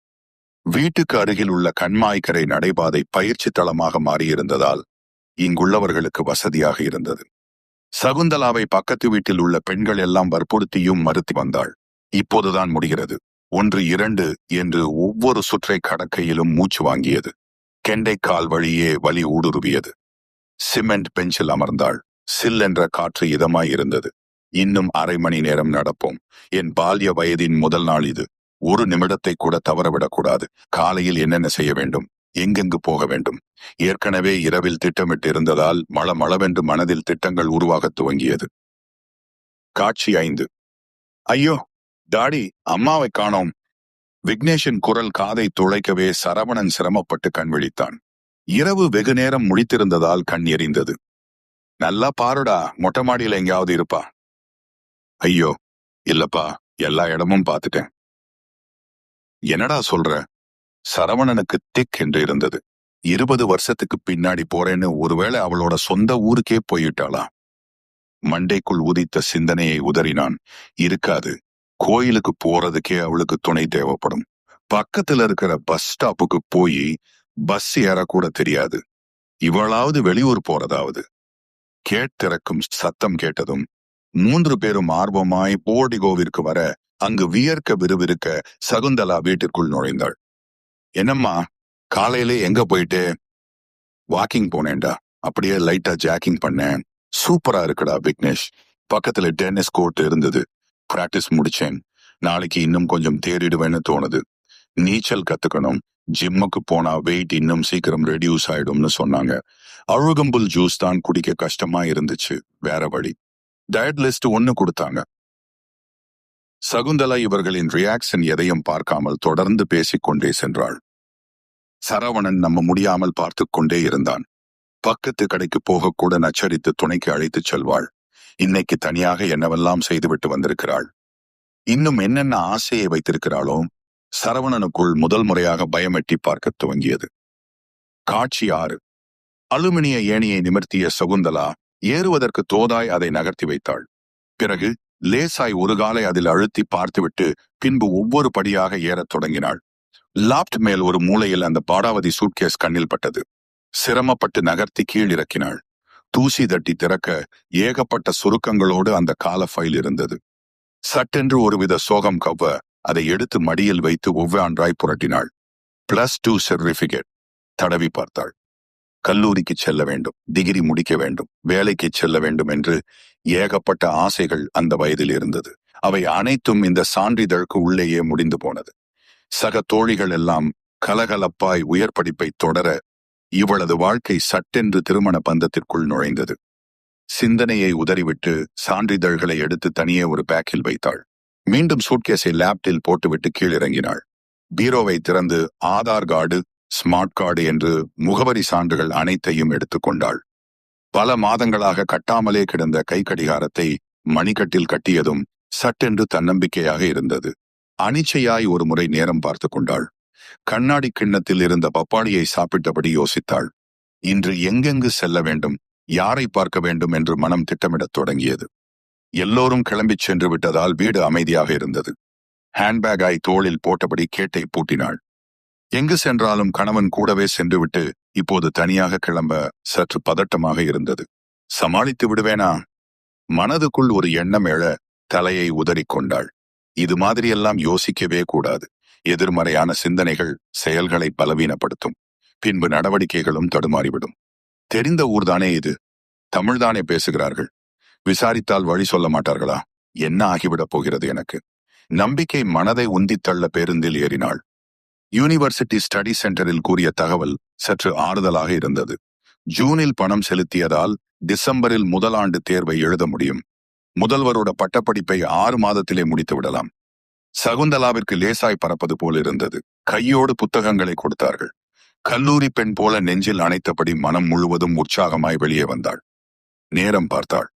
வீட்டுக்கு அருகில் உள்ள கண்மாய்க்கரை நடைபாதை பயிற்சி தளமாக மாறியிருந்ததால் இங்குள்ளவர்களுக்கு வசதியாக இருந்தது. சகுந்தலாவை பக்கத்து வீட்டில் உள்ள பெண்கள் எல்லாம் வற்புறுத்தியும் மறுத்து வந்தாள். இப்போதுதான் முடிகிறது. 1, 2 என்று ஒவ்வொரு சுற்றை கடக்கையிலும் மூச்சு வாங்கியது. கெண்டைக்கால் வழியே வலி ஊடுருவியது. சிமெண்ட் பெஞ்சில் அமர்ந்தாள். சில் என்ற காற்று இதமாய் இருந்தது. இன்னும் அரை மணி நேரம் நடப்போம். என் பால்ய வயதின் முதல் நாள் இது. 1 நிமிடத்தை கூட தவறவிடக்கூடாது. காலையில் என்னென்ன செய்ய வேண்டும், எங்கெங்கு போக வேண்டும். ஏற்கனவே இரவில் திட்டமிட்டு இருந்ததால் மளமளவென்று மனதில் திட்டங்கள் உருவாகத் துவங்கியது. காட்சி 5. ஐயோ டாடி, அம்மாவை காணோம். விக்னேஷின் குரல் காதை துளைக்கவே சரவணன் சிரமப்பட்டு கண் விழித்தான். இரவு வெகு நேரம் முழித்திருந்ததால் கண் எரிந்தது. நல்லா பாருடா, மொட்டை மாடியில எங்கேயாவது இருப்பா. ஐயோ இல்லப்பா, எல்லா இடமும் பார்த்துட்டேன். என்னடா சொல்ற? சரவணனுக்கு திக் என்று இருந்தது. 20 வருஷத்துக்கு பின்னாடி போறேன்னு ஒருவேளை அவளோட சொந்த ஊருக்கே போயிட்டாளா? மண்டைக்குள் உதித்த சிந்தனையை உதறினான். இருக்காது. கோயிலுக்கு போறதுக்கே அவளுக்கு துணை தேவைப்படும். பக்கத்துல இருக்கிற பஸ் ஸ்டாப்புக்கு போய் பஸ் ஏறக்கூட தெரியாது. இவளாவது வெளியூர் போறதாவது. கேட்டிறக்கும் சத்தம் கேட்டதும் 3 பேரும் ஆர்வமாய் போர்டிகோவிற்கு வர அங்கு வியர்க்க விறுவிறுக்க சகுந்தலா வீட்டிற்குள் நுழைந்தாள். என்னம்மா, காலையிலே எங்க போயிட்டு? வாக்கிங் போனேன்டா. அப்படியே லைட்டா ஜாக்கிங் பண்ணேன். சூப்பரா இருக்குடா விக்னேஷ். பக்கத்துல டென்னிஸ் கோர்ட் இருந்தது. பிராக்டிஸ் முடிச்சேன். நாளைக்கு இன்னும் கொஞ்சம் தேறிடுவேன்னு தோணுது. நீச்சல் கத்துக்கணும். ஜிம்முக்கு போனா வெயிட் இன்னும் சீக்கிரம் ரெடியூஸ் ஆயிடும்னு சொன்னாங்க. அழுகம்புல் ஜூஸ் தான் குடிக்க கஷ்டமா இருந்துச்சு. வேற வழி. டயட் லிஸ்ட் 1 கொடுத்தாங்க. சகுந்தலா இவர்களின் ரியாக்ஷன் எதையும் பார்க்காமல் தொடர்ந்து பேசிக்கொண்டே சென்றாள். சரவணன் நம்ம முடியாமல் பார்த்து கொண்டே இருந்தான். பக்கத்து கடைக்கு போக கூட நச்சரித்து துணைக்கு அழைத்துச் செல்வாள். இன்னைக்கு தனியாக என்னவெல்லாம் செய்துவிட்டு வந்திருக்கிறாள். இன்னும் என்னென்ன ஆசையை வைத்திருக்கிறாளோ. சரவணனுக்குள் முதல் முறையாக பயமெட்டி பார்க்க துவங்கியது. காட்சி 6. அலுமினிய ஏணியை நிமிர்த்திய சகுந்தலா ஏறுவதற்கு தோதாய் அதை நகர்த்தி வைத்தாள். பிறகு லேசாய் ஒரு காலை அதில் அழுத்தி பார்த்துவிட்டு பின்பு ஒவ்வொரு படியாக ஏறத் தொடங்கினாள். லாப்ட் மேல் ஒரு மூலையில் அந்த பாடாவதி சூட்கேஸ் கண்ணில் பட்டது. சிரமப்பட்டு நகர்த்தி கீழிறக்கினாள். தூசி தட்டி திறக்க ஏகப்பட்ட சுருக்கங்களோடு அந்த கால ஃபைல் இருந்தது. சட்டென்று ஒருவித சோகம் கவ்வ அதை எடுத்து மடியில் வைத்து ஒவ்வான்றாய் புரட்டினாள். +2 சர்டிபிகேட். தடவி பார்த்தாள். கல்லூரிக்கு செல்ல வேண்டும், டிகிரி முடிக்க வேண்டும், வேலைக்கு செல்ல வேண்டும் என்று ஏகப்பட்ட ஆசைகள் அந்த வயதில் இருந்தது. அவை அனைத்தும் இந்த சான்றிதழுக்கு உள்ளேயே முடிந்து போனது. சக தோழிகள் எல்லாம் கலகலப்பாய் உயர் படிப்பை தொடர இவளது வாழ்க்கை சட்டென்று திருமண பந்தத்திற்குள் நுழைந்தது. சிந்தனையை உதறிவிட்டு சான்றிதழ்களை எடுத்து தனியே ஒரு பேக்கில் வைத்தாள். மீண்டும் சூட்கேஸை லேப்டில் போட்டுவிட்டு கீழிறங்கினாள். பீரோவை திறந்து ஆதார் கார்டு, ஸ்மார்ட் கார்டு என்று முகவரி சான்றுகள் அனைத்தையும் எடுத்துக்கொண்டாள். பல மாதங்களாக கட்டாமலே கிடந்த கை கடிகாரத்தை மணிக்கட்டில் கட்டியதும் சட்டென்று தன்னம்பிக்கையாக இருந்தது. அனிச்சையாய் ஒரு முறை நேரம் பார்த்து கொண்டாள். கண்ணாடி கிண்ணத்தில் இருந்த பப்பாளியை சாப்பிட்டபடி யோசித்தாள். இன்று எங்கெங்கு செல்ல வேண்டும், யாரை பார்க்க வேண்டும் என்று மனம் திட்டமிடத் தொடங்கியது. எல்லோரும் கிளம்பிச் சென்று விட்டதால் வீடு அமைதியாக இருந்தது. ஹேண்ட்பேக்காய் தோளில் போட்டபடி கேட்டை பூட்டினாள். எங்கு சென்றாலும் கணவன் கூடவே சென்றுவிட்டு இப்போது தனியாக கிளம்ப சற்று பதட்டமாக இருந்தது. சமாளித்து விடுவேனா? மனதுக்குள் ஒரு எண்ணம் எழ தலையை உதறிக்கொண்டாள். இது மாதிரியெல்லாம் யோசிக்கவே கூடாது. எதிர்மறையான சிந்தனைகள் செயல்களை பலவீனப்படுத்தும். பின்பு நடவடிக்கைகளும் தடுமாறிவிடும். தெரிந்த ஊர்தானே இது, தமிழ்தானே பேசுகிறார்கள். விசாரித்தால் வழி சொல்ல மாட்டார்களா? என்ன ஆகிவிடப் போகிறது எனக்கு? நம்பிக்கை மனதை உந்தித் தள்ள பேருந்தில் ஏறினாள். யூனிவர்சிட்டி ஸ்டடி சென்டரில் கூறிய தகவல் சற்று ஆறுதலாக இருந்தது. ஜூனில் பணம் செலுத்தியதால் டிசம்பரில் முதலாண்டு தேர்வை எழுத முடியும். முதல்வரோட பட்டப்படிப்பை 6 மாதத்திலே முடித்து விடலாம். சகுந்தலாவிற்கு லேசாய் பறப்பது போல் இருந்தது. கையோடு புத்தகங்களை கொடுத்தார்கள். கல்லூரி பெண் போல நெஞ்சில் அணைத்தபடி மனம் முழுவதும் உற்சாகமாய் வெளியே வந்தாள். நேரம் பார்த்தாள்.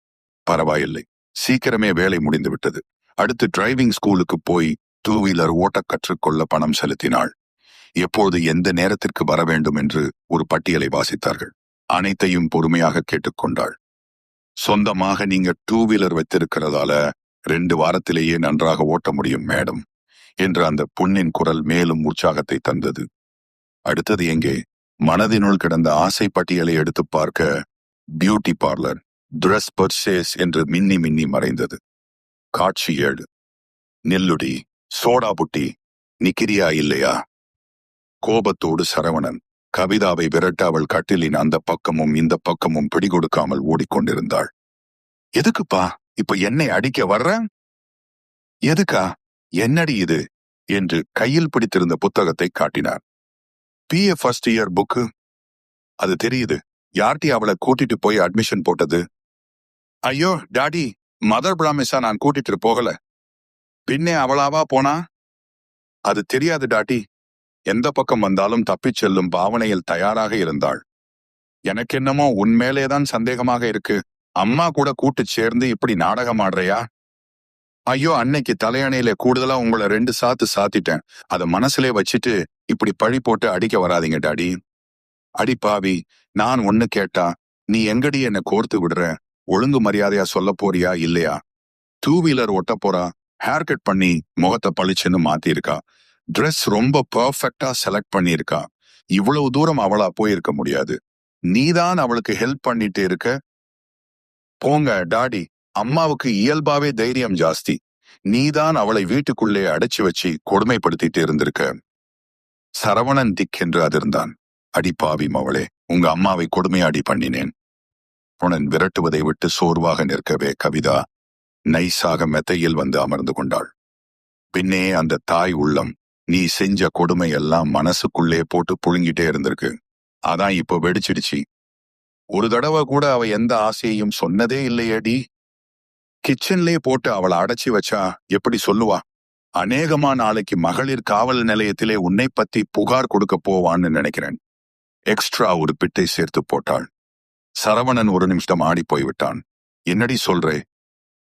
பரவாயில்லை, சீக்கிரமே வேலை முடிந்து விட்டது. அடுத்து டிரைவிங் ஸ்கூலுக்கு போய் 2 வீலர் ஓட்டக் கற்றுக்கொள்ள பணம் செலுத்தினாள். எப்போது எந்த நேரத்திற்கு வர வேண்டும் என்று ஒரு பட்டியலை வாசித்தார்கள். அனைத்தையும் பொறுமையாக கேட்டுக்கொண்டாள். சொந்தமாக நீங்க 2 வீலர் வைத்திருக்கிறதால 2 வாரத்திலேயே நன்றாக ஓட்ட முடியும் மேடம் என்று அந்த பொன்னின் குரல் மேலும் உற்சாகத்தை தந்தது. அடுத்தது எங்கே? மனதினுள் கிடந்த ஆசை பட்டியலை எடுத்து பார்க்க பியூட்டி பார்லர், ட்ரெஸ் பர்ச்சேஸ் என்று மின்னி மின்னி மறைந்தது. காட்சி 7. நெல்லுடி, சோடா புட்டி, நிக்கிரியா இல்லையா? கோபத்தோடு சரவணன் கவிதாவை விரட்ட அவள் கட்டிலின் அந்த பக்கமும் இந்த பக்கமும் பிடிகொடுக்காமல் ஓடிக்கொண்டிருந்தாள். எதுக்குப்பா இப்ப என்னை அடிக்க வர்ற? எதுக்கா? என்னடி இது என்று கையில் பிடித்திருந்த புத்தகத்தை காட்டினார். PA first year book. அது தெரியுது. யார்ட்டி அவளை கூட்டிட்டு போய் அட்மிஷன் போட்டது? ஐயோ டாடி, மதர் பிராமிஸா நான் கூட்டிட்டு போகல. பின்னே அவளாவா போனா? அது தெரியாது டாடி. எந்த பக்கம் வந்தாலும் தப்பிச் செல்லும் பாவனையில் தயாராக இருந்தாள். எனக்கென்னமோ உன்மேலேதான் சந்தேகமாக இருக்கு. அம்மா கூட கூட்டு சேர்ந்து இப்படி நாடகம் ஆடுறையா? ஐயோ, அன்னைக்கு தலையணையில கூடுதலா உங்களை 2 சாத்து சாத்திட்டேன். அத மனசுலே வச்சுட்டு இப்படி பழி போட்டு அடிக்க வராதீங்க டாடி. அடி பாவி, நான் ஒண்ணு கேட்டா நீ எங்கடி என்ன கோர்த்து விடுற? ஒழுங்கு மரியாதையா சொல்ல போறியா இல்லையா? 2 வீலர் ஓட்ட போறா, ஹேர் கட் பண்ணி முகத்தை பளிச்சுன்னு மாத்திருக்கா. ட்ரெஸ் ரொம்ப பர்ஃபெக்டா செலக்ட் பண்ணிருக்கா. இவ்வளவு தூரம் அவளா போயிருக்க முடியாது. நீதான் அவளுக்கு ஹெல்ப் பண்ணிட்டு இருக்க. போங்க டாடி, அம்மாவுக்கு இயல்பாவே தைரியம் ஜாஸ்தி. நீதான் அவளை வீட்டுக்குள்ளே அடைச்சு வச்சு கொடுமைப்படுத்திட்டு இருந்திருக்க. சரவணன் திக்கென்று அதிர்ந்தான். அடி பாவி மவளே, உங்க அம்மாவை கொடுமையாடி பண்ணினேன். உனன் விரட்டுவதை விட்டு சோர்வாக நிற்கவே கவிதா நைஸாக மெத்தையில் வந்து அமர்ந்து கொண்டாள். பின்னே அந்த தாய் உள்ளம் நீ செஞ்ச கொடுமை எல்லாம் மனசுக்குள்ளே போட்டு புழுங்கிட்டே இருந்திருக்கு. அதான் இப்போ வெடிச்சிடுச்சு. ஒரு தடவை கூட அவ எந்த ஆசையையும் சொன்னதே இல்லையேடி. கிச்சன்லே போட்டு அவளை அடைச்சி வச்சா எப்படி சொல்லுவா? அநேகமா நாளைக்கு மகளிர் காவல் நிலையத்திலே உன்னை பத்தி புகார் கொடுக்க போவான்னு நினைக்கிறேன். எக்ஸ்ட்ரா ஒரு பிட்டை சேர்த்து போட்டாள். சரவணன் ஒரு நிமிஷம் ஆடி போய்விட்டான். என்னடி சொல்றே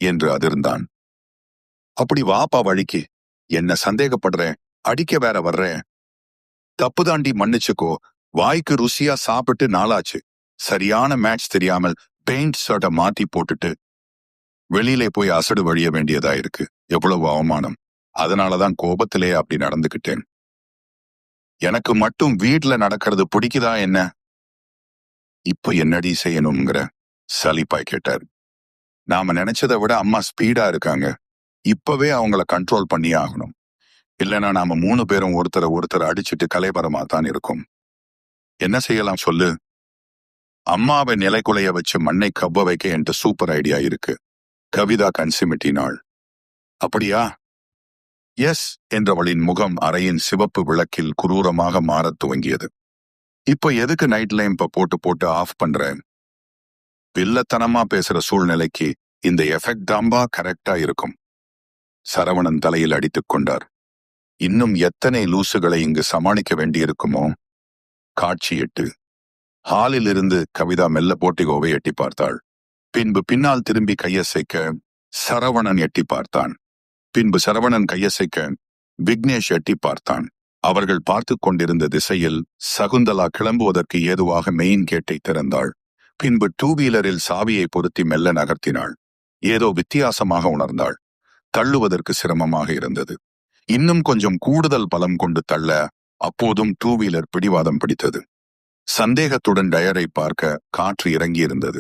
என்று அதிர்ந்தான். அப்படி வாப்பா வழிக்கு. என்ன சந்தேகப்படுறேன், அடிக்க வேற வர்றேன். தப்புதாண்டி, மன்னிச்சுக்கோ. வாய்க்கு ருசியா சாப்பிட்டு நாளாச்சு. சரியான மேட்ச் தெரியாமல் பெயிண்ட் ஷர்ட்டை மாத்தி போட்டுட்டு வெளியிலே போய் அசடு வழிய வேண்டியதா இருக்கு. எவ்வளவு அவமானம். அதனாலதான் கோபத்திலே அப்படி நடந்துகிட்டேன். எனக்கு மட்டும் வீட்ல நடக்கிறது பிடிக்குதா என்ன? இப்ப என்னடி செய்யணுங்கிற சலிப்பாய் கேட்டார். நாம நினைச்சதை விட அம்மா ஸ்பீடா இருக்காங்க. இப்பவே அவங்கள கண்ட்ரோல் பண்ணி ஆகணும். இல்லைன்னா நாம 3 பேரும் ஒருத்தரை அடிச்சுட்டு கலைபரமா தான் இருக்கும். என்ன செய்யலாம் சொல்லு? அம்மாவை நிலைக்குலைய வச்சு மண்ணை கவ்வ வைக்க என்கிட்ட சூப்பர் ஐடியா இருக்கு. கவிதா கன்சிமிட்டினாள். அப்படியா? எஸ் என்றவளின் முகம் அறையின் சிவப்பு விளக்கில் குரூரமாக மாறத் துவங்கியது. இப்ப எதுக்கு நைட் லைம்ப போட்டு ஆஃப் பண்றேன்? வில்லத்தனமா பேசுற சூழ்நிலைக்கு இந்த எஃபெக்ட் தாம்பா கரெக்டா இருக்கும். சரவணன் தலையில் அடித்துக் கொண்டார். இன்னும் எத்தனை லூசுகளை இங்கு சமாளிக்க வேண்டியிருக்குமோ? காட்சி 8. ஹாலில் இருந்து கவிதா மெல்ல போர்ட்டிகோவை எட்டி பார்த்தாள். பின்பு பின்னால் திரும்பி கையசைக்க சரவணன் எட்டி பார்த்தான். பின்பு சரவணன் கையசைக்க விக்னேஷ் எட்டி பார்த்தான். அவர்கள் பார்த்து கொண்டிருந்த திசையில் சகுந்தலா கிளம்புவதற்கு ஏதுவாக மெயின் கேட்டை திறந்தாள். பின்பு 2 வீலரில் சாவியை பொருத்தி மெல்ல நகர்த்தினாள். ஏதோ வித்தியாசமாக உணர்ந்தாள். தள்ளுவதற்கு சிரமமாக இருந்தது. இன்னும் கொஞ்சம் கூடுதல் பலம் கொண்டு தள்ள அப்போதும் 2 வீலர் பிடிவாதம் பிடித்தது. சந்தேகத்துடன் டயரை பார்க்க காற்று இறங்கி இருந்தது.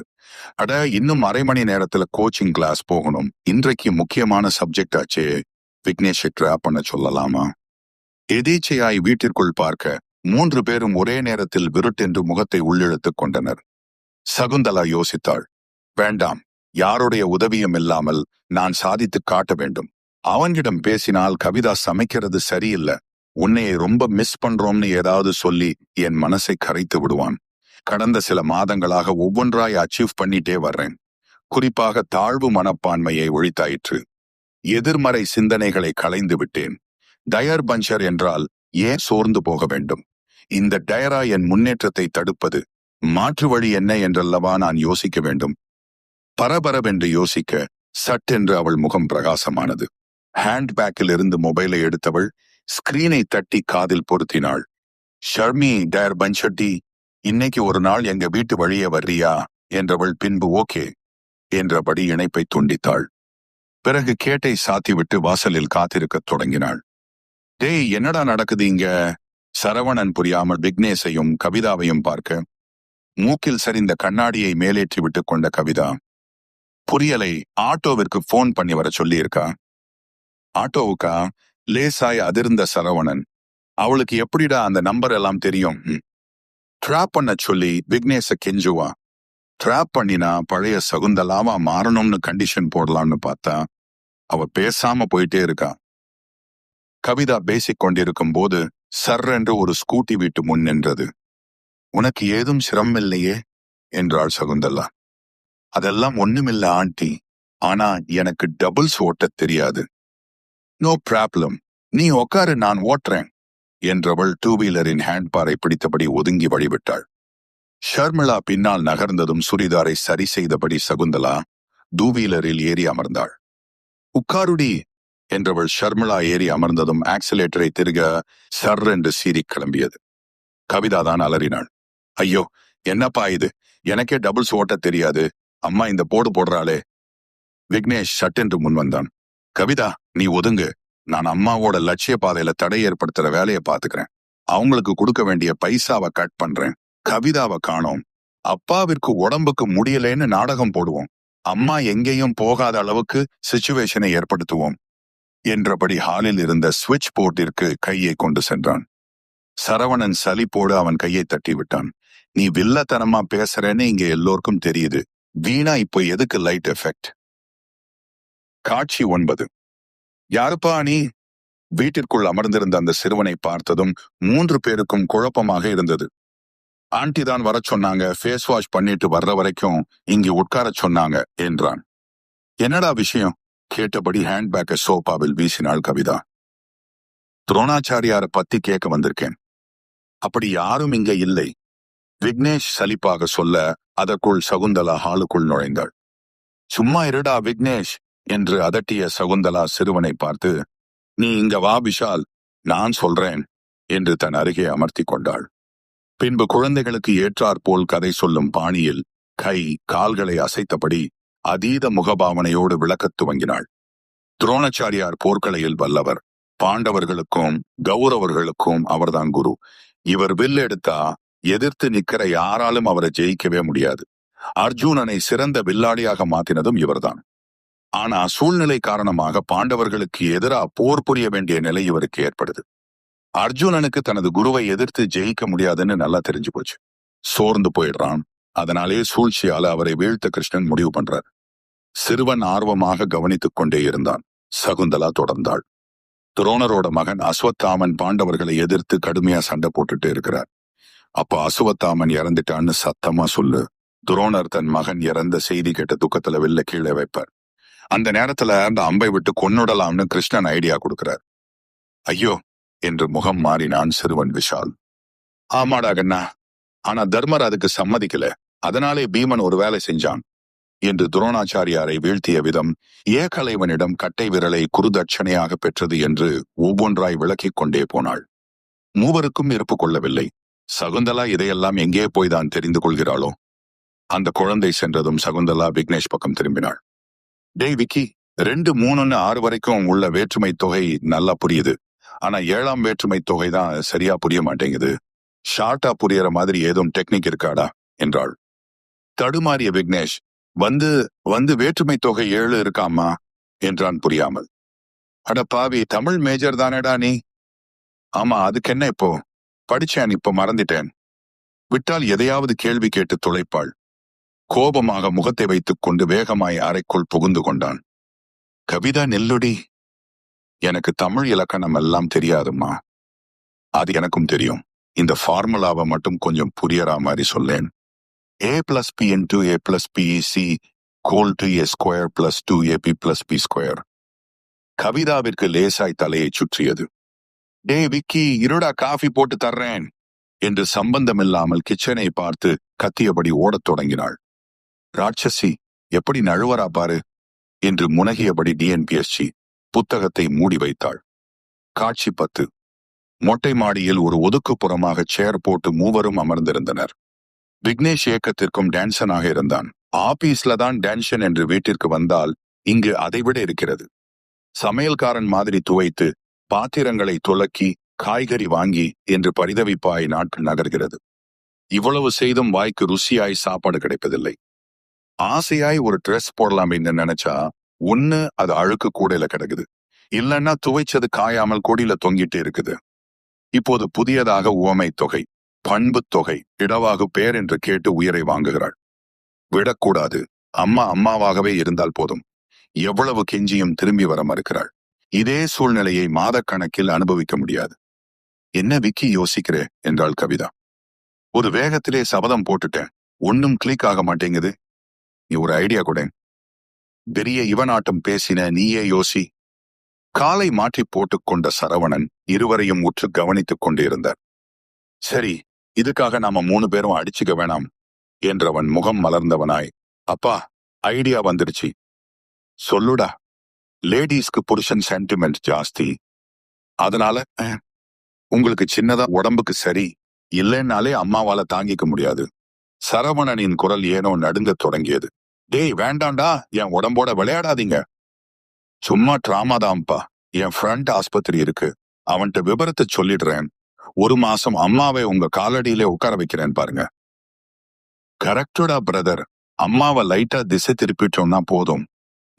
அட, இன்னும் அரை மணி நேரத்துல கோச்சிங் கிளாஸ் போகணும். இன்றைக்கு முக்கியமான சப்ஜெக்ட் ஆச்சே. விக்னேஷை ட்ராப் பண்ண சொல்லலாமா? எதேச்சையாய் வீட்டிற்குள் பார்க்க 3 பேரும் ஒரே நேரத்தில் விருட்டென்று முகத்தை உள்ளிழுத்துக் கொண்டனர். சகுந்தலா யோசித்தாள். வேண்டாம், யாருடைய உதவியும் இல்லாமல் நான் சாதித்து காட்ட வேண்டும். அவனிடம் பேசினால் கவிதா சமைக்கிறது சரியில்லை, உன்னையை ரொம்ப மிஸ் பண்றோம்னு ஏதாவது சொல்லி என் மனசை கரைத்து விடுவான். கடந்த சில மாதங்களாக ஒவ்வொன்றாய் அச்சீவ் பண்ணிட்டே வர்றேன். குறிப்பாக தாழ்வு மனப்பான்மையை ஒழித்தாயிற்று. எதிர்மறை சிந்தனைகளை களைந்து விட்டேன். டயர் பஞ்சர் என்றால் ஏன் சோர்ந்து போக வேண்டும்? இந்த டயரா என் முன்னேற்றத்தை தடுப்பது? மாற்று வழி என்ன என்றல்லவா நான் யோசிக்க வேண்டும். பரபரவென்று யோசிக்க சட்டென்று அவள் முகம் பிரகாசமானது. ஹேண்ட்பேக்கில் இருந்து மொபைலை எடுத்தவள் ஸ்கிரீனை தட்டி காதில் பொருத்தினாள். ஷர்மி, டயர் பஞ்சட்டி, இன்னைக்கு ஒரு நாள் எங்க வீட்டு வழியே வர்றியா என்றவள் பின்பு ஓகே என்றபடி இணைப்பை துண்டித்தாள். பிறகு கேட்டை சாத்திவிட்டு வாசலில் காத்திருக்கத் தொடங்கினாள். டேய், என்னடா நடக்குது இங்க? சரவணன் புரியாமல் விக்னேஷையும் கவிதாவையும் பார்க்க மூக்கில் சரிந்த கண்ணாடியை மேலேற்றி விட்டு கொண்ட கவிதா, புரியலை, ஆட்டோவிற்கு போன் பண்ணி வர சொல்லியிருக்கா? ஆட்டோவுக்கா? லேசாய் அதிர்ந்த சரவணன், அவளுக்கு எப்படிடா அந்த நம்பர் எல்லாம் தெரியும்? ட்ராப் பண்ண சொல்லி விக்னேஷ கெஞ்சுவா. ட்ராப் பண்ணினா பழைய சகுந்தலாவா மாறணும்னு கண்டிஷன் போடலாம்னு பார்த்தா அவ பேசாம போயிட்டே இருக்கா. கவிதா பேசிக் கொண்டிருக்கும் போது சர்ரென்று ஒரு ஸ்கூட்டி வீட்டு முன் நின்றது. உனக்கு ஏதும் சிரமம் இல்லையே என்றாள் சகுந்தலா. அதெல்லாம் ஒண்ணுமில்ல ஆண்டி, ஆனா எனக்கு டபுள்ஸ் ஓட்டத் தெரியாது. நோ ப்ராப்ளம், நீ உக்காரு, நான் ஓட்டுறேன் என்றவள் 2 வீலரின் ஹேண்ட்பாரை பிடித்தபடி ஒதுங்கி வழிவிட்டாள். ஷர்மிளா பின்னால் நகர்ந்ததும் சுரிதாரை சரி செய்தபடி சகுந்தலா 2 வீலரில் ஏறி அமர்ந்தாள். உக்காருடி என்றவள் ஷர்மிளா ஏறி அமர்ந்ததும் ஆக்சிலேட்டரை திருக சர் என்று சீறி கிளம்பியது. கவிதாதான் அலறினாள். ஐயோ, என்னப்பா இது, எனக்கே டபுள்ஸ் ஓட்ட தெரியாது, அம்மா இந்த போடு போடுறாளே. விக்னேஷ் சட்டென்று முன் வந்தான். கவிதா, நீ ஒதுங்கு, நான் அம்மாவோட லட்சிய பாதையில தடை ஏற்படுத்துற வேலையை பாத்துக்கிறேன். அவங்களுக்கு கொடுக்க வேண்டிய பைசாவை கட் பண்றேன். கவிதாவை காணோம். அப்பாவிற்கு உடம்புக்கு முடியலேன்னு நாடகம் போடுவோம். அம்மா எங்கேயும் போகாத அளவுக்கு சிச்சுவேஷனை ஏற்படுத்துவோம் என்றபடி ஹாலில் இருந்த ஸ்விட்ச் போர்டிற்கு கையை கொண்டு சென்றான். சரவணன் சலிப்போடு அவன் கையை தட்டி விட்டான். நீ வில்லத்தனமா பேசுறேன்னு இங்க எல்லோருக்கும் தெரியுது. வீணா இப்போ எதுக்கு லைட் எஃபெக்ட்? காட்சி 9. யாருப்பா நீ? வீட்டிற்குள் அமர்ந்திருந்த அந்த சிறுவனை பார்த்ததும் 3 பேருக்கும் குழப்பமாக இருந்தது. ஆண்டி தான் வர சொன்னாங்க, ஃபேஸ் வாஷ் பண்ணிட்டு வர்ற வரைக்கும் இங்கு உட்கார சொன்னாங்க என்றான். என்னடா விஷயம் கேட்டபடி ஹேண்ட்பேக்கை சோபாவில் வீசினாள் கவிதா. துரோணாச்சாரியாரை பத்தி கேட்க வந்திருக்கேன். அப்படி யாரும் இங்க இல்லை. விக்னேஷ் சலிப்பாக சொல்ல அதற்குள் சகுந்தலா ஹாலுக்குள் நுழைந்தாள். சும்மா இருடா விக்னேஷ் என்று அதட்டிய சகுந்தலா சிறுவனை பார்த்து, நீ இங்க வா விஷால், நான் சொல்றேன் என்று தன் அருகே அமர்த்தி கொண்டாள். பின்பு குழந்தைகளுக்கு ஏற்றாற்போல் கதை சொல்லும் பாணியில் கை கால்களை அசைத்தபடி அதீத முகபாவனையோடு விளக்கத் துவங்கினாள். துரோணாச்சாரியார் போர்க்கலையில் வல்லவர். பாண்டவர்களுக்கும் கௌரவர்களுக்கும் அவர்தான் குரு. இவர் வில் எடுத்தா எதிர்த்து நிக்கிற யாராலும் அவரை ஜெயிக்கவே முடியாது. அர்ஜுனனை சிறந்த வில்லாளியாக மாத்தினதும் இவர்தான். ஆனா சூழ்நிலை காரணமாக பாண்டவர்களுக்கு எதிராக போர் புரிய வேண்டிய நிலை இவருக்கு ஏற்படுது. அர்ஜுனனுக்கு தனது குருவை எதிர்த்து ஜெயிக்க முடியாதுன்னு நல்லா தெரிஞ்சு போச்சு. சோர்ந்து போயிடுறான். அதனாலே சூழ்ச்சியால அவரை வீழ்த்த கிருஷ்ணன் முடிவு பண்றார். சிறுவன் ஆர்வமாக கவனித்துக் கொண்டே இருந்தான். சகுந்தலா தொடர்ந்தாள். துரோணரோட மகன் அஸ்வத்தாமன் பாண்டவர்களை எதிர்த்து கடுமையா சண்டை போட்டுட்டு இருக்கிறார். அப்ப அசுவத்தாமன் இறந்துட்டான்னு சத்தமா சொல்லு. துரோணர் தன் மகன் இறந்த செய்தி கேட்ட துக்கத்துல வெளில கீழே வைப்பார். அந்த நேரத்துல அந்த அம்பை விட்டு கொன்னுடலாம்னு கிருஷ்ணன் ஐடியா கொடுக்கிறார். ஐயோ என்று முகம் மாறினான் சிறுவன் விஷால். ஆமாடா கண்ணா, ஆனா தர்மர் அதுக்கு சம்மதிக்கல. அதனாலே பீமன் ஒரு வேலை செஞ்சான் என்று துரோணாச்சாரியாரை வீழ்த்திய விதம் ஏகலைவனிடம் கட்டை விரலை குருதட்சணையாக பெற்றது என்று ஒவ்வொன்றாய் விளக்கிக் கொண்டே போனாள். மூவருக்கும் இருப்பு கொள்ளவில்லை. சகுந்தலா இதையெல்லாம் எங்கே போய்தான் தெரிந்து கொள்கிறாளோ? அந்த குழந்தை சென்றதும் சகுந்தலா விக்னேஷ் பக்கம் திரும்பினாள். டேய் விக்கி, 2, 3, 6 வரைக்கும் உள்ள வேற்றுமை தொகை நல்லா புரியுது. ஆனா 7ஆம் வேற்றுமை தொகை தான் சரியா புரிய மாட்டேங்குது. ஷார்ட்டா புரியற மாதிரி ஏதும் டெக்னிக் இருக்காடா என்றாள். தடுமாறிய விக்னேஷ், வந்து வேற்றுமை தொகை 7 இருக்காமா என்றான் புரியாமல். அட பாவி, தமிழ் மேஜர் தானேடா நீ? ஆமா, அதுக்கு என்ன இப்போ? படிச்சேன், இப்ப மறந்துட்டேன். விட்டால் எதையாவது கேள்வி கேட்டு துளைப்பாள். கோபமாக முகத்தை வைத்துக் கொண்டு வேகமாய் அறைக்குள் புகுந்து கொண்டான். கவிதா நெல்லுடி, எனக்கு தமிழ் இலக்கணம் எல்லாம் தெரியாதும்மா. அது எனக்கும் தெரியும். இந்த ஃபார்முலாவை மட்டும் கொஞ்சம் புரியற மாதிரி சொல்லேன். a+p into a+pec = a² + 2ab + b². கவிதாவிற்கு லேசாய் தலையை சுற்றியது. டே விக்கி, இருடா, காஃபி போட்டு தர்றேன் என்று சம்பந்தமில்லாமல் கிச்சனை பார்த்து கத்தியபடி ஓடத் தொடங்கினாள். ராட்சசி, எப்படி நழுவரா பாரு என்று முனகியபடி டிஎன்பிஎஸ்சி புத்தகத்தை மூடி வைத்தாள். காட்சி 10. மொட்டை மாடியில் ஒரு ஒதுக்குப்புறமாக சேர் போட்டு மூவரும் அமர்ந்திருந்தனர். விக்னேஷ் ஏக்கத்திற்கும் டான்சனாக இருந்தான். ஆபீஸ்ல தான் டான்ஷன் என்று வீட்டிற்கு வந்தால் இங்கு அதைவிட இருக்கிறது. சமையல்காரன் மாதிரி துவைத்து பாத்திரங்களை துலக்கி காய்கறி வாங்கி என்று பரிதவிப்பாய் நாட்கள் நகர்கிறது. இவ்வளவு செய்தும் வாய்க்கு ருசியாய் சாப்பாடு கிடைப்பதில்லை. ஆசையாய் ஒரு ட்ரெஸ் போடலாம் என்று நினைச்சா ஒண்ணு அது அழுக்கு கூடையில கிடக்குது, இல்லைன்னா துவைச்சது காயாமல் கொடியில தொங்கிட்டு இருக்குது. இப்போது புதியதாக உவமை தொகை, பண்பு தொகை, இடவாகு பேர் என்று கேட்டு உயிரை வாங்குகிறாள். விடக்கூடாது, அம்மா அம்மாவாகவே இருந்தால் போதும். எவ்வளவு கெஞ்சியும் திரும்பி வர மறுக்கிறாள். இதே சூழ்நிலையை மாதக்கணக்கில் அனுபவிக்க முடியாது. என்ன விக்கி யோசிக்கிறே என்றாள் கவிதா. ஒரு வேகத்திலே சபதம் போட்டுட்டேன், ஒன்னும் கிளிக் ஆக மாட்டேங்குது. நீ ஒரு ஐடியா கூட. பெரிய இவனாட்டம் பேசின, நீயே யோசி. காலை மாற்றி போட்டுக்கொண்ட சரவணன் இருவரையும் உற்று கவனித்துக் கொண்டிருந்தார். சரி, இதுக்காக நாம 3 பேரும் அடிச்சுக்க வேணாம் என்றவன் முகம் மலர்ந்தவனாய், அப்பா, ஐடியா வந்துருச்சு. சொல்லுடா. லேடிஸ்க்கு புருஷன் சென்டிமெண்ட் ஜாஸ்தி. அதனால உங்களுக்கு சின்னதா உடம்புக்கு சரி இல்லைன்னாலே அம்மாவால தாங்கிக்க முடியாது. சரவணனின் குரல் ஏனோ நடுங்க தொடங்கியது. டேய் வேண்டாண்டா, என் உடம்போட விளையாடாதீங்க. சும்மா டிராமாதான்ப்பா. என் ஃப்ரெண்ட் ஆஸ்பத்திரி இருக்கு, அவன்கிட்ட விபரத்தை சொல்லிடுறேன். 1 மாசம் அம்மாவை உங்க காலடியிலே உட்கார வைக்கிறேன் பாருங்க. கரெக்டடா பிரதர். அம்மாவை லைட்டா திசை திருப்பிட்டோம்னா போதும்.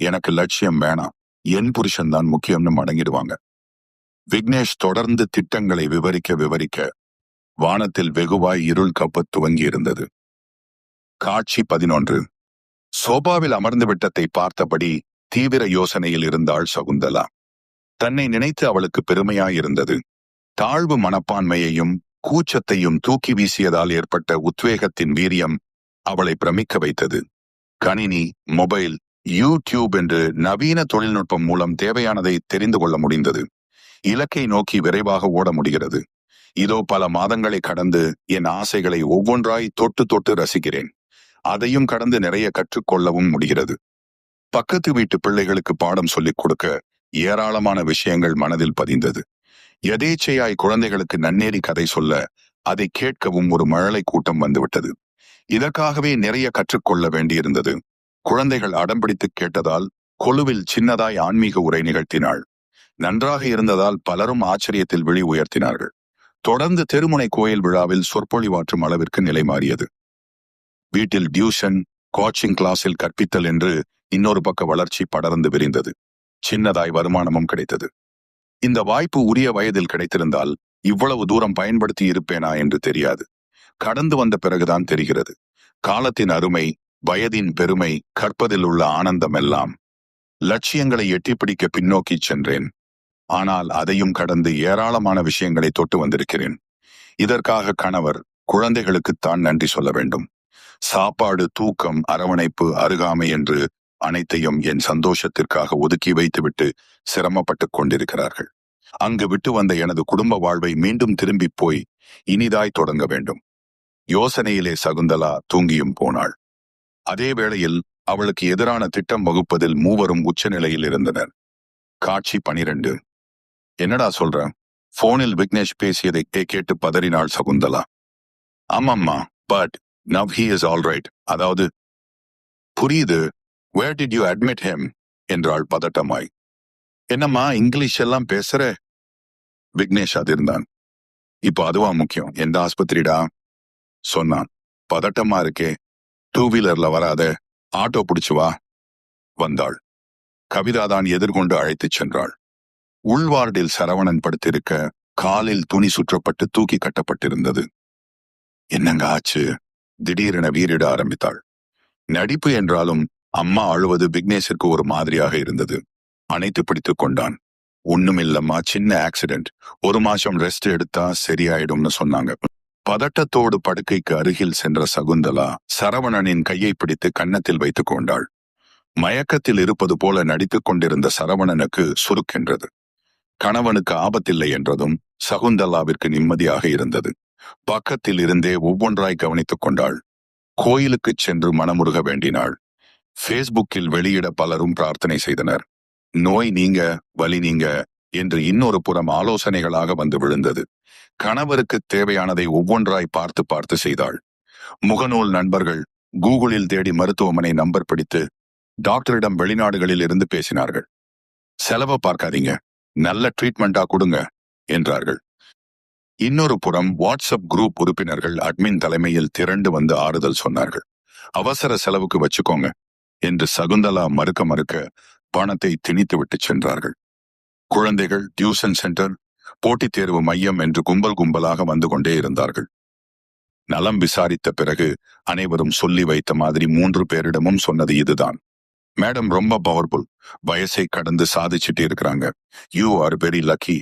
எனக்கு லட்சியம் வேணாம், என் புருஷன் தான் முக்கியம்னு மடங்கிடுவாங்க. விக்னேஷ் தொடர்ந்து திட்டங்களை விவரிக்க வானத்தில் வெகுவாய் இருள் கப்பத் துவங்கி இருந்தது. காட்சி 11. சோபாவில் அமர்ந்து விட்டத்தை பார்த்தபடி தீவிர யோசனையில் இருந்தாள் சகுந்தலா. தன்னை நினைத்து அவளுக்கு பெருமையாயிருந்தது. தாழ்வு மனப்பான்மையையும் கூச்சத்தையும் தூக்கி வீசியதால் ஏற்பட்ட உத்வேகத்தின் வீரியம் அவளை பிரமிக்க வைத்தது. கணினி, மொபைல், யூடியூப் என்று நவீன தொழில்நுட்பம் மூலம் தேவையானதை தெரிந்து கொள்ள முடிந்தது. இலக்கை நோக்கி விரைவாக ஓட முடிகிறது. இதோ பல மாதங்களை கடந்து என் ஆசைகளை ஒவ்வொன்றாய் தொட்டு தொட்டு ரசிக்கிறேன். அதையும் கடந்து நிறைய கற்றுக்கொள்ளவும் முடிகிறது. பக்கத்து வீட்டு பிள்ளைகளுக்கு பாடம் சொல்லிக் கொடுக்க ஏராளமான விஷயங்கள் மனதில் பதிந்தது. எதேச்சையாய் குழந்தைகளுக்கு நன்னேறி கதை சொல்ல அதை கேட்கவும் ஒரு மழலை கூட்டம் வந்துவிட்டது. இதற்காகவே நிறைய கற்றுக்கொள்ள வேண்டியிருந்தது. குழந்தைகள் அடம்பிடித்து கேட்டதால் கொலுவில் சின்னதாய் ஆன்மீக உரை நிகழ்த்தினாள். நன்றாக இருந்ததால் பலரும் ஆச்சரியத்தில் விழி உயர்த்தினார்கள். தொடர்ந்து தெருமுனை கோயில் விழாவில் சொற்பொழிவாற்றும் அளவிற்கு நிலை மாறியது. வீட்டில் டியூஷன், கோச்சிங் கிளாஸில் கற்பித்தல் என்று இன்னொரு பக்க வளர்ச்சி படர்ந்து விரிந்தது. சின்னதாய் வருமானமும் கிடைத்தது. இந்த வாய்ப்பு உரிய வயதில் கிடைத்திருந்தால் இவ்வளவு தூரம் பயன்படுத்தி இருப்பேனா என்று தெரியாது. கடந்து வந்த பிறகுதான் தெரிகிறது. காலத்தின் அருமை, வயதின் பெருமை, கற்பதில் உள்ள ஆனந்தம் எல்லாம். லட்சியங்களை எட்டிப்பிடிக்க பின்னோக்கி சென்றேன். ஆனால் அதையும் கடந்து ஏராளமான விஷயங்களை தொட்டு வந்திருக்கிறேன். இதற்காக கணவர், குழந்தைகளுக்குத்தான் நன்றி சொல்ல வேண்டும். சாப்பாடு, தூக்கம், அரவணைப்பு, அருகாமை என்று அனைத்தையும் என் சந்தோஷத்திற்காக ஒதுக்கி வைத்துவிட்டு சிரமப்பட்டுக் கொண்டிருக்கிறார்கள். அங்கு விட்டு வந்த எனது குடும்ப வாழ்வை மீண்டும் திரும்பி போய் இனிதாய் தொடங்க வேண்டும். யோசனையிலே சகுந்தலா தூங்கியும் போனாள். அதே வேளையில் அவளுக்கு எதிரான திட்டம் வகுப்பதில் மூவரும் உச்சநிலையில் இருந்தனர். காட்சி 12. என்னடா சொல்ற? போனில் விக்னேஷ் பேசியதை கேட்டு பதறினாள் சகுந்தலா. ஆமாம்மா, but now he is all right. அதாவது புரியுது. Where did you admit him என்றாள் பதட்டமாய். என்னம்மா இங்கிலீஷ் எல்லாம் பேசுற? விக்னேஷ் அதிர்ந்தான். இப்போ அதுவா முக்கியம்? எந்த ஆஸ்பத்திரிடா சொன்னான். பதட்டமா இருக்கே. 2 வீலர்ல வராத, ஆட்டோ பிடிச்சு வா. வந்தாள். கவிதாதான் எதிர்கொண்டு அழைத்துச் சென்றாள். உள்வார்டில் சரவணன் படுத்திருக்க காலில் துணி சுற்றப்பட்டு தூக்கி கட்டப்பட்டிருந்தது. என்னங்க ஆச்சு? திடீரென வீறிட ஆரம்பித்தாள். நடிப்பு என்றாலும் அம்மா அழுவது விக்னேஷிற்கு ஒரு மாதிரியாக இருந்தது. அணைத்து பிடித்துக் கொண்டான். ஒண்ணுமில்லம்மா, சின்ன ஆக்சிடென்ட். 1 மாசம் ரெஸ்ட் எடுத்தா சரியாயிடும்னு சொன்னாங்க. பதட்டத்தோடு படுக்கைக்கு அருகில் சென்ற சகுந்தலா சரவணனின் கையை பிடித்து கன்னத்தில் வைத்துக் கொண்டாள். மயக்கத்தில் இருப்பது போல நடித்துக் கொண்டிருந்த சரவணனுக்கு சுருக்கென்றது. கணவனுக்கு ஆபத்தில்லை என்றதும் சகுந்தலாவிற்கு நிம்மதியாக இருந்தது. பக்கத்தில் இருந்தே ஒவ்வொன்றாய் கவனித்துக் கொண்டாள். கோயிலுக்கு சென்று மனமுருக வேண்டினாள். ஃபேஸ்புக்கில் வெளியிட பலரும் பிரார்த்தனை செய்தனர். நோய் நீங்க, வலி நீங்க என்று இன்னொரு புறம் ஆலோசனைகளாக வந்து விழுந்தது. கணவருக்கு தேவையானதை ஒவ்வொன்றாய் பார்த்து பார்த்து செய்தாள். முகநூல் நண்பர்கள் கூகுளில் தேடி மருத்துவமனை நம்பர் பிடித்து டாக்டரிடம் வெளிநாடுகளில் இருந்து பேசினார்கள். செலவை பார்க்காதீங்க, நல்ல ட்ரீட்மெண்டா கொடுங்க என்றார்கள். இன்னொரு புறம் வாட்ஸ்அப் குரூப் உறுப்பினர்கள் அட்மின் தலைமையில் திரண்டு வந்து ஆறுதல் சொன்னார்கள். அவசர செலவுக்கு வச்சுக்கோங்க என்று சகுந்தலா மறுக்க பணத்தை திணித்து விட்டு சென்றார்கள். குழந்தைகள், டியூஷன் சென்டர், போட்டித் தேர்வு மையம் என்று கும்பல் கும்பலாக வந்து கொண்டே இருந்தார்கள். நலம் விசாரித்த பிறகு அனைவரும் சொல்லி வைத்த மாதிரி 3 பேரிடமும் சொன்னது இதுதான். மேடம் ரொம்ப பவர்ஃபுல், வயசை கடந்து சாதிச்சுட்டு இருக்கிறாங்க. You are very lucky.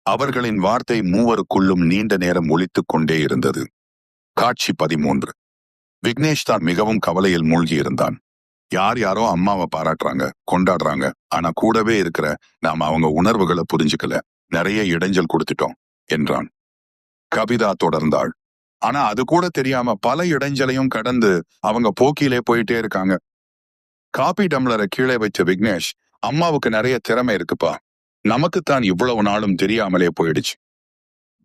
அவர்களின் வார்த்தை மூவருக்குள்ளும் நீண்ட நேரம் ஒலித்துக் கொண்டே இருந்தது. காட்சி 13. விக்னேஷ் தான் மிகவும் கவலையில் மூழ்கி இருந்தான். யாரோ அம்மாவை பாராட்டுறாங்க, கொண்டாடுறாங்க. ஆனா கூடவே இருக்கிற நாம அவங்க உணர்வுகளை புரிஞ்சுக்கல, நிறைய இடைஞ்சல் கொடுத்துட்டோம் என்றான். கவிதா தொடர்ந்தாள். ஆனா அது கூட தெரியாம பல இடைஞ்சலையும் கடந்து அவங்க போக்கிலே போயிட்டே இருக்காங்க. காபி டம்ளரை கீழே வச்ச விக்னேஷ், அம்மாவுக்கு நிறைய திறமை இருக்குப்பா, நமக்குத்தான் இவ்வளவு நாளும் தெரியாமலே போயிடுச்சு.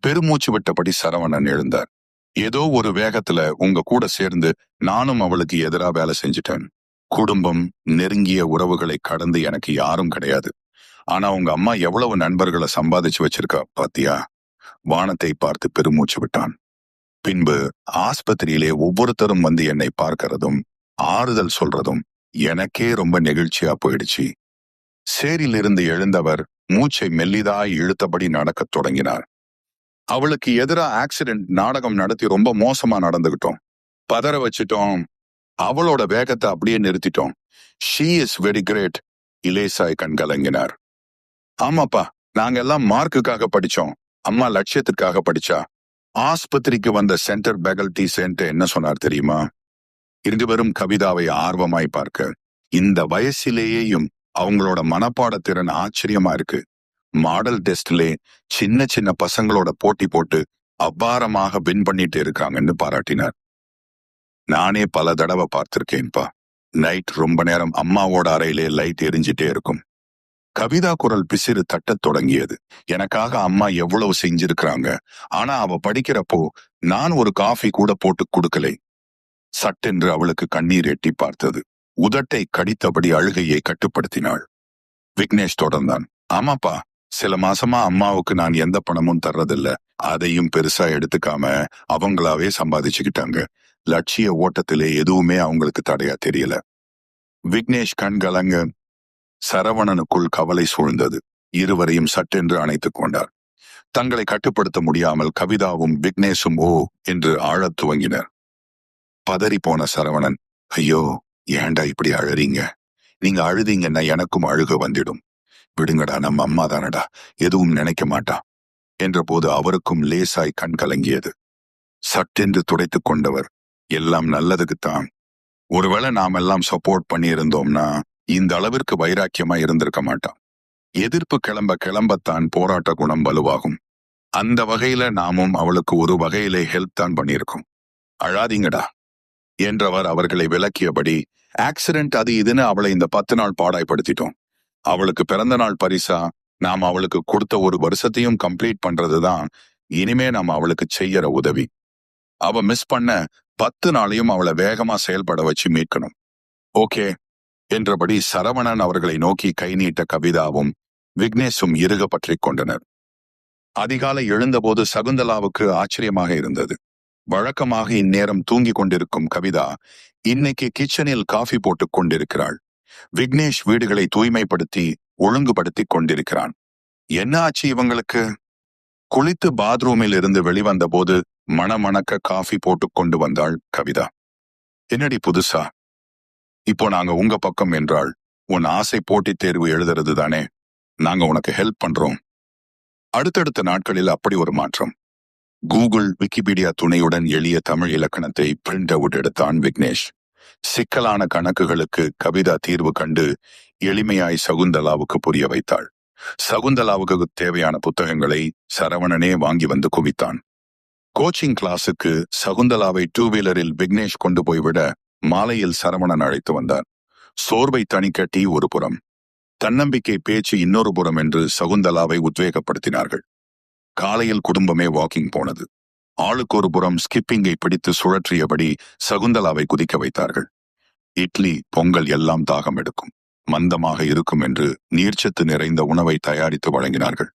பெருமூச்சு விட்டபடி சரவணன் எழுந்தார். ஏதோ ஒரு வேகத்துல உங்க கூட சேர்ந்து நானும் அவளுக்கு எதிரா வேலை செஞ்சுட்டேன். குடும்பம், நெருங்கிய உறவுகளை கடந்து எனக்கு யாரும் கிடையாது. ஆனா உங்க அம்மா எவ்வளவு நண்பர்களை சம்பாதிச்சு வச்சிருக்கா பாத்தியா? வானத்தை பார்த்து பெருமூச்சு விட்டான். பின்பு ஆஸ்பத்திரியிலே ஒவ்வொருத்தரும் வந்து என்னை பார்க்கிறதும் ஆறுதல் சொல்றதும் எனக்கே ரொம்ப நெகிழ்ச்சியா போயிடுச்சு. சேரிலிருந்து எழுந்தவர் மூச்சை மெல்லிதாய் இழுத்தபடி நடக்கத் தொடங்கினார். அவளுக்கு எதிரா ஆக்சிடென்ட் நாடகம் நடத்தி ரொம்ப மோசமா நடந்துகிட்டோம். பதற வச்சிட்டோம். அவளோட வேகத்தை அப்படியே நிறுத்திட்டோம். She is very great. இலேசாய் கண்கலங்கினார். ஆமாப்பா, நாங்க எல்லாம் மார்க்குக்காக படிச்சோம், அம்மா லட்சியத்திற்காக படிச்சா. ஆஸ்பத்திரிக்கு வந்த சென்டர் பெகல்டி சென்ட் என்ன சொன்னார் தெரியுமா? இருவரும் கவிதாவை ஆர்வமாய் பார்க்க, இந்த வயசிலேயேயும் அவங்களோட மனப்பாட திறன் ஆச்சரியமா இருக்கு. மாடல் டெஸ்ட்லே சின்ன சின்ன பசங்களோட போட்டி போட்டு அபாரமாக வின் பண்ணிட்டு இருக்காங்கன்னு பாராட்டினார். நானே பல தடவை பார்த்திருக்கேன்பா. நைட் ரொம்ப நேரம் அம்மாவோட அறையிலே லைட் எரிஞ்சிட்டே இருக்கும். கவிதா குரல் பிசிறு தட்டத் தொடங்கியது. எனக்காக அம்மா எவ்வளவு செஞ்சிருக்கிறாங்க. ஆனா அவ படிக்கிறப்போ நான் ஒரு காஃபி கூட போட்டு கொடுக்கலை. சட்டென்று அவளுக்கு கண்ணீர் எட்டி பார்த்தது. உதட்டை கடித்தபடி அழுகையை கட்டுப்படுத்தினாள். விக்னேஷ் தொடர்ந்தான். ஆமாப்பா, சில மாசமா அம்மாவுக்கு நான் எந்த பணமும் தர்றதில்ல. அதையும் பெருசா எடுத்துக்காம அவங்களாவே சம்பாதிச்சுக்கிட்டாங்க. லட்சிய ஓட்டத்திலே எதுவுமே அவங்களுக்கு தடையா தெரியல. விக்னேஷ் கண் கலங்க. சரவணனுக்குள் கவலை சூழ்ந்தது. இருவரையும் சட்டென்று அணைத்துக் கொண்டார். தங்களை கட்டுப்படுத்த முடியாமல் கவிதாவும் விக்னேஷும் ஓ என்று ஆழத் துவங்கினர். பதறி போன சரவணன், ஐயோ ஏண்டா இப்படி அழறீங்க? நீங்க அழுதீங்கன்னா எனக்கும் அழுக வந்துடும். விடுங்கடா, நம்ம அம்மா தானடா, எதுவும் நினைக்க மாட்டா என்ற போது அவருக்கும் லேசாய் கண் கலங்கியது. சட்டென்று துடைத்துக் கொண்டவர், எல்லாம் நல்லதுக்குத்தான். ஒருவேளை நாமெல்லாம் சப்போர்ட் பண்ணி இருந்தோம்னா இந்த அளவிற்கு வைராக்கியமா இருந்திருக்க மாட்டான். எதிர்ப்பு கிளம்பத்தான் போராட்ட குணம் வலுவாகும். அந்த வகையில நாமும் அவளுக்கு ஒரு வகையிலே ஹெல்ப் தான் பண்ணியிருக்கோம். அழாதீங்கடா என்றவர் அவர்களை விலக்கியபடி, ஆக்சிடென்ட் அது இதுன்னு அவளை இந்த 10 நாள் பாடாய்படுத்திட்டோம். அவளுக்கு பிறந்த நாள் பரிசா நாம் அவளுக்கு கொடுத்த ஒரு வருஷத்தையும் கம்ப்ளீட் பண்றதுதான் இனிமே நாம் அவளுக்கு செய்யற உதவி. அவ மிஸ் பண்ண 10 நாளையும் அவளை வேகமா செயல்பட வச்சு மீட்கணும். ஓகே என்றபடி சரவணன் அவர்களை நோக்கி கை நீட்ட கவிதாவும் விக்னேஷும் இறுக பற்றி கொண்டனர். அதிகாலை எழுந்தபோது சகுந்தலாவுக்கு ஆச்சரியமாக இருந்தது. வழக்கமாக இந்நேரம் தூங்கிக் கொண்டிருக்கும் கவிதா இன்னைக்கு கிச்சனில் காஃபி போட்டுக் கொண்டிருக்கிறாள். விக்னேஷ் வீடுகளை தூய்மைப்படுத்தி ஒழுங்குபடுத்தி கொண்டிருக்கிறான். என்ன ஆச்சு இவங்களுக்கு? குளித்து பாத்ரூமில் இருந்து வெளிவந்த போது மணமணக்க காஃபி போட்டுக் கொண்டு வந்தாள் கவிதா. என்னடி புதுசா? இப்போ நாங்க உங்க பக்கம் என்றாள். உன் ஆசை போட்டித் தேர்வு எழுதுறது தானே, நாங்க உனக்கு ஹெல்ப் பண்றோம். அடுத்தடுத்த நாட்களில் அப்படி ஒரு மாற்றம். கூகுள், விக்கிபீடியா துணையுடன் எளிய தமிழ் இலக்கணத்தை பிரிண்ட் அவுட் எடுத்தான் விக்னேஷ். சிக்கலான கணக்குகளுக்கு கவிதா தீர்வு கண்டு எளிமையாய் சகுந்தலாவுக்கு புரிய வைத்தாள். சகுந்தலாவுக்கு தேவையான புத்தகங்களை சரவணனே வாங்கி வந்து குவித்தான். கோச்சிங் கிளாஸுக்கு சகுந்தலாவை 2 வீலரில் விக்னேஷ் கொண்டு போய்விட மாலையில் சரவணன் அழைத்து வந்தார். சோர்வை தணிக்க டீ ஒரு புறம், தன்னம்பிக்கை பேச்சு இன்னொரு புறம் என்று சகுந்தலாவை உத்வேகப்படுத்தினார்கள். காலையில் குடும்பமே வாக்கிங் போனது. ஆளுக்கு ஒரு புறம் ஸ்கிப்பிங்கை பிடித்து சுழற்றியபடி சகுந்தலாவை குதிக்க வைத்தார்கள். இட்லி, பொங்கல் எல்லாம் தாகம் எடுக்கும், மந்தமாக இருக்கும் என்று நீர்ச்சத்து நிறைந்த உணவை தயாரித்து வழங்கினார்கள்.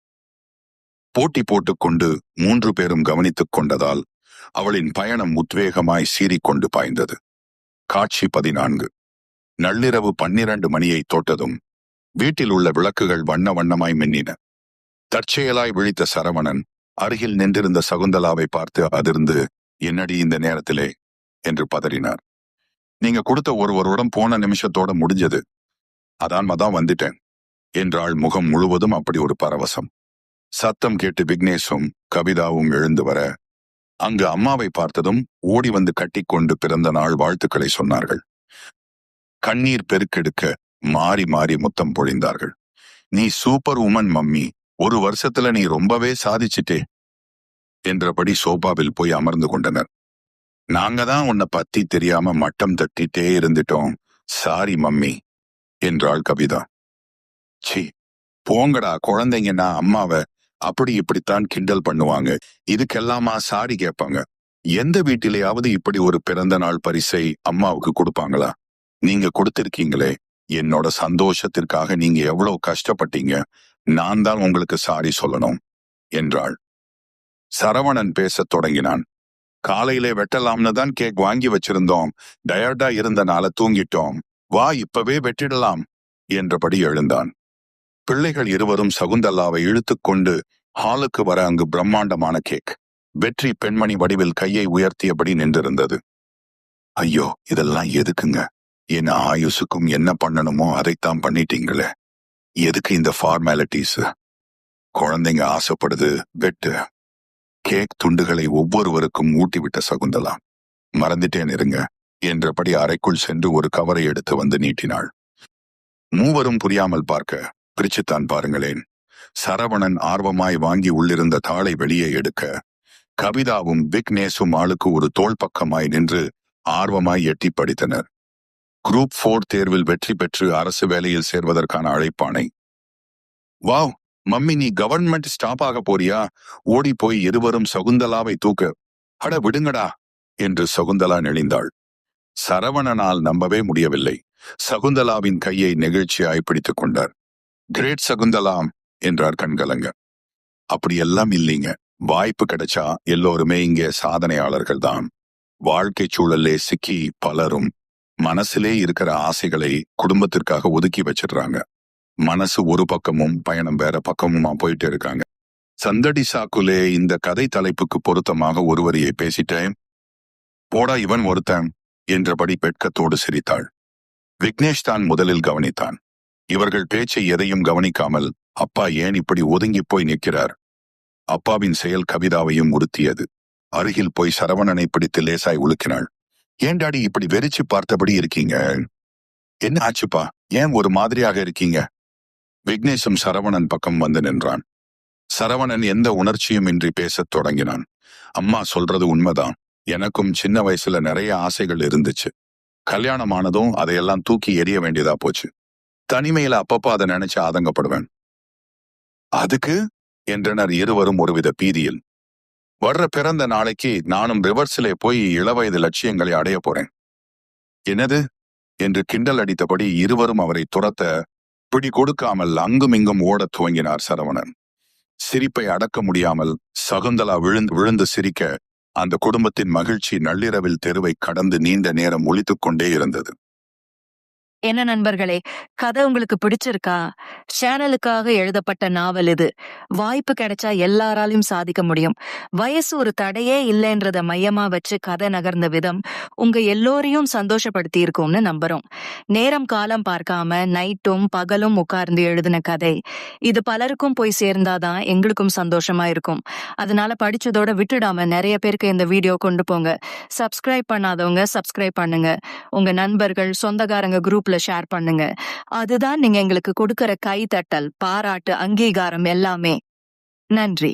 போட்டி போட்டுக்கொண்டு 3 பேரும் கவனித்துக் கொண்டதால் அவளின் பயணம் உத்வேகமாய் சீறிக்கொண்டு பாய்ந்தது. காட்சி 14. நள்ளிரவு 12 மணியை தொட்டதும் வீட்டில் உள்ள விளக்குகள் வண்ண வண்ணமாய் மின்னின. தற்செயலாய் விழித்த சரவணன் அருகில் நின்றிருந்த சகுந்தலாவை பார்த்து அதிர்ந்து, என்னடி இந்த நேரத்திலே என்று பதறினார். நீங்க கொடுத்த ஒருவருடன் போன நிமிஷத்தோட முடிஞ்சது, அதான் வந்துட்டேன் என்றாள். முகம் முழுவதும் அப்படி ஒரு பரவசம். சத்தம் கேட்டு விக்னேஷும் கவிதாவும் எழுந்து வர அங்கு அம்மாவை பார்த்ததும் ஓடி வந்து கட்டிக்கொண்டு பிறந்த நாள் வாழ்த்துக்களை சொன்னார்கள். கண்ணீர் பெருக்கெடுக்க மாறி மாறி முத்தம் பொழிந்தார்கள். நீ சூப்பர் உமன் மம்மி, 1 வருஷத்துல நீ ரொம்பவே சாதிச்சிட்டே என்றபடி சோபாவில் போய் அமர்ந்து கொண்டனர். நாங்க தான் உன்னை பத்தி தெரியாம மட்டம் தட்டிட்டே இருந்துட்டோம், சாரி மம்மி என்றாள் கவிதா. சி போங்கடா, குழந்தைங்கன்னா அம்மாவை அப்படி இப்படித்தான் கிண்டல் பண்ணுவாங்க, இதுக்கெல்லாமா சாரி கேட்பாங்க. எந்த வீட்டிலேயாவது இப்படி ஒரு பிறந்த நாள் பரிசை அம்மாவுக்கு கொடுப்பாங்களா? நீங்க கொடுத்திருக்கீங்களே, என்னோட சந்தோஷத்திற்காக நீங்க எவ்வளவு கஷ்டப்பட்டீங்க, நான் தான் உங்களுக்கு சாரி சொல்லணும் என்றாள். சரவணன் பேசத் தொடங்கினான். காலையிலே வெட்டலாம்னு தான் கேக் வாங்கி வச்சிருந்தோம், டயர்டா இருந்தனால தூங்கிட்டோம், வா இப்பவே வெட்டிடலாம் என்றபடி எழுந்தான். பிள்ளைகள் இருவரும் சகுந்தலாவை இழுத்துக்கொண்டு ஹாலுக்கு வர அங்கு பிரம்மாண்டமான கேக் வெற்றி பெண்மணி வடிவில் கையை உயர்த்தியபடி நின்றிருந்தது. ஐயோ இதெல்லாம் எதுக்குங்க? என் ஆயுசுக்கும் என்ன பண்ணணுமோ அதைத்தான் பண்ணிட்டீங்களே, எதுக்கு இந்த ஃபார்மாலிட்டிஸ்? குழந்தைங்க ஆசைப்படுது, வெட்டு. கேக் துண்டுகளை ஒவ்வொருவருக்கும் ஊட்டிவிட்ட சகுந்தலா, மறந்துட்டேன் இருங்க என்றபடி அறைக்குள் சென்று ஒரு கவரை எடுத்து வந்து நீட்டினாள். மூவரும் புரியாமல் பார்க்க, பிரிச்சுத்தான் பாருங்களேன், சரவணன் ஆர்வமாய் வாங்கி உள்ளிருந்த தாளை வெளியே எடுக்க கவிதாவும் விக்னேஷும் ஆளுக்கு ஒரு தோள் பக்கமாய் நின்று ஆர்வமாய் எட்டி படித்தனர். குரூப் 4 தேர்வில் வெற்றி பெற்று அரசு வேலையில் சேர்வதற்கான அழைப்பாணை. வாவ், மம்மி நீ கவர்மெண்ட் ஸ்டாப் ஆக போறியா? ஓடி போய் இருவரும் சகுந்தலாவை தூக்க. அட விடுங்கடா என்று சகுந்தலா நெளிந்தாள். சரவணனால் நம்பவே முடியவில்லை. சகுந்தலாவின் கையை நெகிழ்ச்சியாய் பிடித்துக் கொண்டார். கிரேட் சகுந்தலாம் என்றார் கண்கலங்க. அப்படியெல்லாம் இல்லைங்க, வாய்ப்பு கிடைச்சா எல்லோருமே இங்கே சாதனையாளர்கள் தான். வாழ்க்கை சூழலே சிக்கி பலரும் மனசிலே இருக்கிற ஆசைகளை குடும்பத்திற்காக ஒதுக்கி வச்சிடுறாங்க. மனசு ஒரு பக்கமும் பயணம் வேற பக்கமுமா போயிட்டு இருக்காங்க. சந்தடி சாக்குலே இந்த கதை தலைப்புக்கு பொருத்தமாக ஒரு வரியை பேசிட்டேன். போடா இவன் ஒருத்தன் என்றபடி வெட்கத்தோடு சிரித்தாள். விக்னேஷ் தான் முதலில் கவனித்தான். இவர்கள் பேச்சை எதையும் கவனிக்காமல் அப்பா ஏன் இப்படி ஒதுங்கி போய் நிற்கிறார்? அப்பாவின் செயல் கவிதாவையும் உறுத்தியது. அருகில் போய் சரவணனை பிடித்து லேசாய் உலுக்கினாள். ஏன் டாடி இப்படி வெறிச்சு பார்த்தபடி இருக்கீங்க? என்ன ஆச்சுப்பா, ஏன் ஒரு மாதிரியாக இருக்கீங்க? விக்னேஷும் சரவணன் பக்கம் வந்து நின்றான். சரவணன் எந்த உணர்ச்சியும் இன்றி பேசத் தொடங்கினான். அம்மா சொல்றது உண்மைதான். எனக்கும் சின்ன வயசுல நிறைய ஆசைகள் இருந்துச்சு. கல்யாணமானதும் அதையெல்லாம் தூக்கி எறிய வேண்டியதா போச்சு. தனிமையில அப்பப்போ அதை நினைச்சு ஆதங்கப்படுவேன். அதுக்கு என்றனர் இருவரும் ஒருவித பீதியில். வர்ற பிறந்த நாளைக்கு நானும் ரிவர்ஸிலே போய் இளவயது லட்சியங்களை அடைய போறேன். என்னது என்று கிண்டல் அடித்தபடி இருவரும் அவரை துரத்த பிடி கொடுக்காமல் அங்கும் இங்கும் ஓடத் துவங்கினார் சரவணன். சிரிப்பை அடக்க முடியாமல் சகுந்தலா விழுந்து சிரிக்க அந்த குடும்பத்தின் மகிழ்ச்சி நள்ளிரவில் தெருவை கடந்து நீண்ட நேரம் ஒலித்துக் கொண்டே இருந்தது. என்ன நண்பர்களே, கதை உங்களுக்கு பிடிச்சிருக்கா? சேனலுக்காக எழுதப்பட்ட நாவல் இது. வாய்ப்பு கிடைச்சா எல்லாராலையும் சாதிக்க முடியும். வயசு ஒரு தடையே இல்லைன்றத மையமா வச்சு கதை நகர்ந்த விதம் உங்க எல்லோரையும் சந்தோஷப்படுத்தி இருக்கும்னு நம்புறோம். நேரம் காலம் பார்க்காம நைட்டும் பகலும் உட்கார்ந்து எழுதின கதை இது பலருக்கும் போய் சேர்ந்தாதான் எங்களுக்கும் சந்தோஷமா இருக்கும். அதனால படிச்சதோட விட்டுடாம நிறைய பேருக்கு இந்த வீடியோ கொண்டு போங்க. சப்ஸ்கிரைப் பண்ணாதவங்க சப்ஸ்கிரைப் பண்ணுங்க. உங்க நண்பர்கள் சொந்தக்காரங்க குரூப்ல ஷேர் பண்ணுங்க. அதுதான் நீங்க எங்களுக்கு கொடுக்கிற கைதட்டல், பாராட்டு, அங்கீகாரம் எல்லாமே. நன்றி.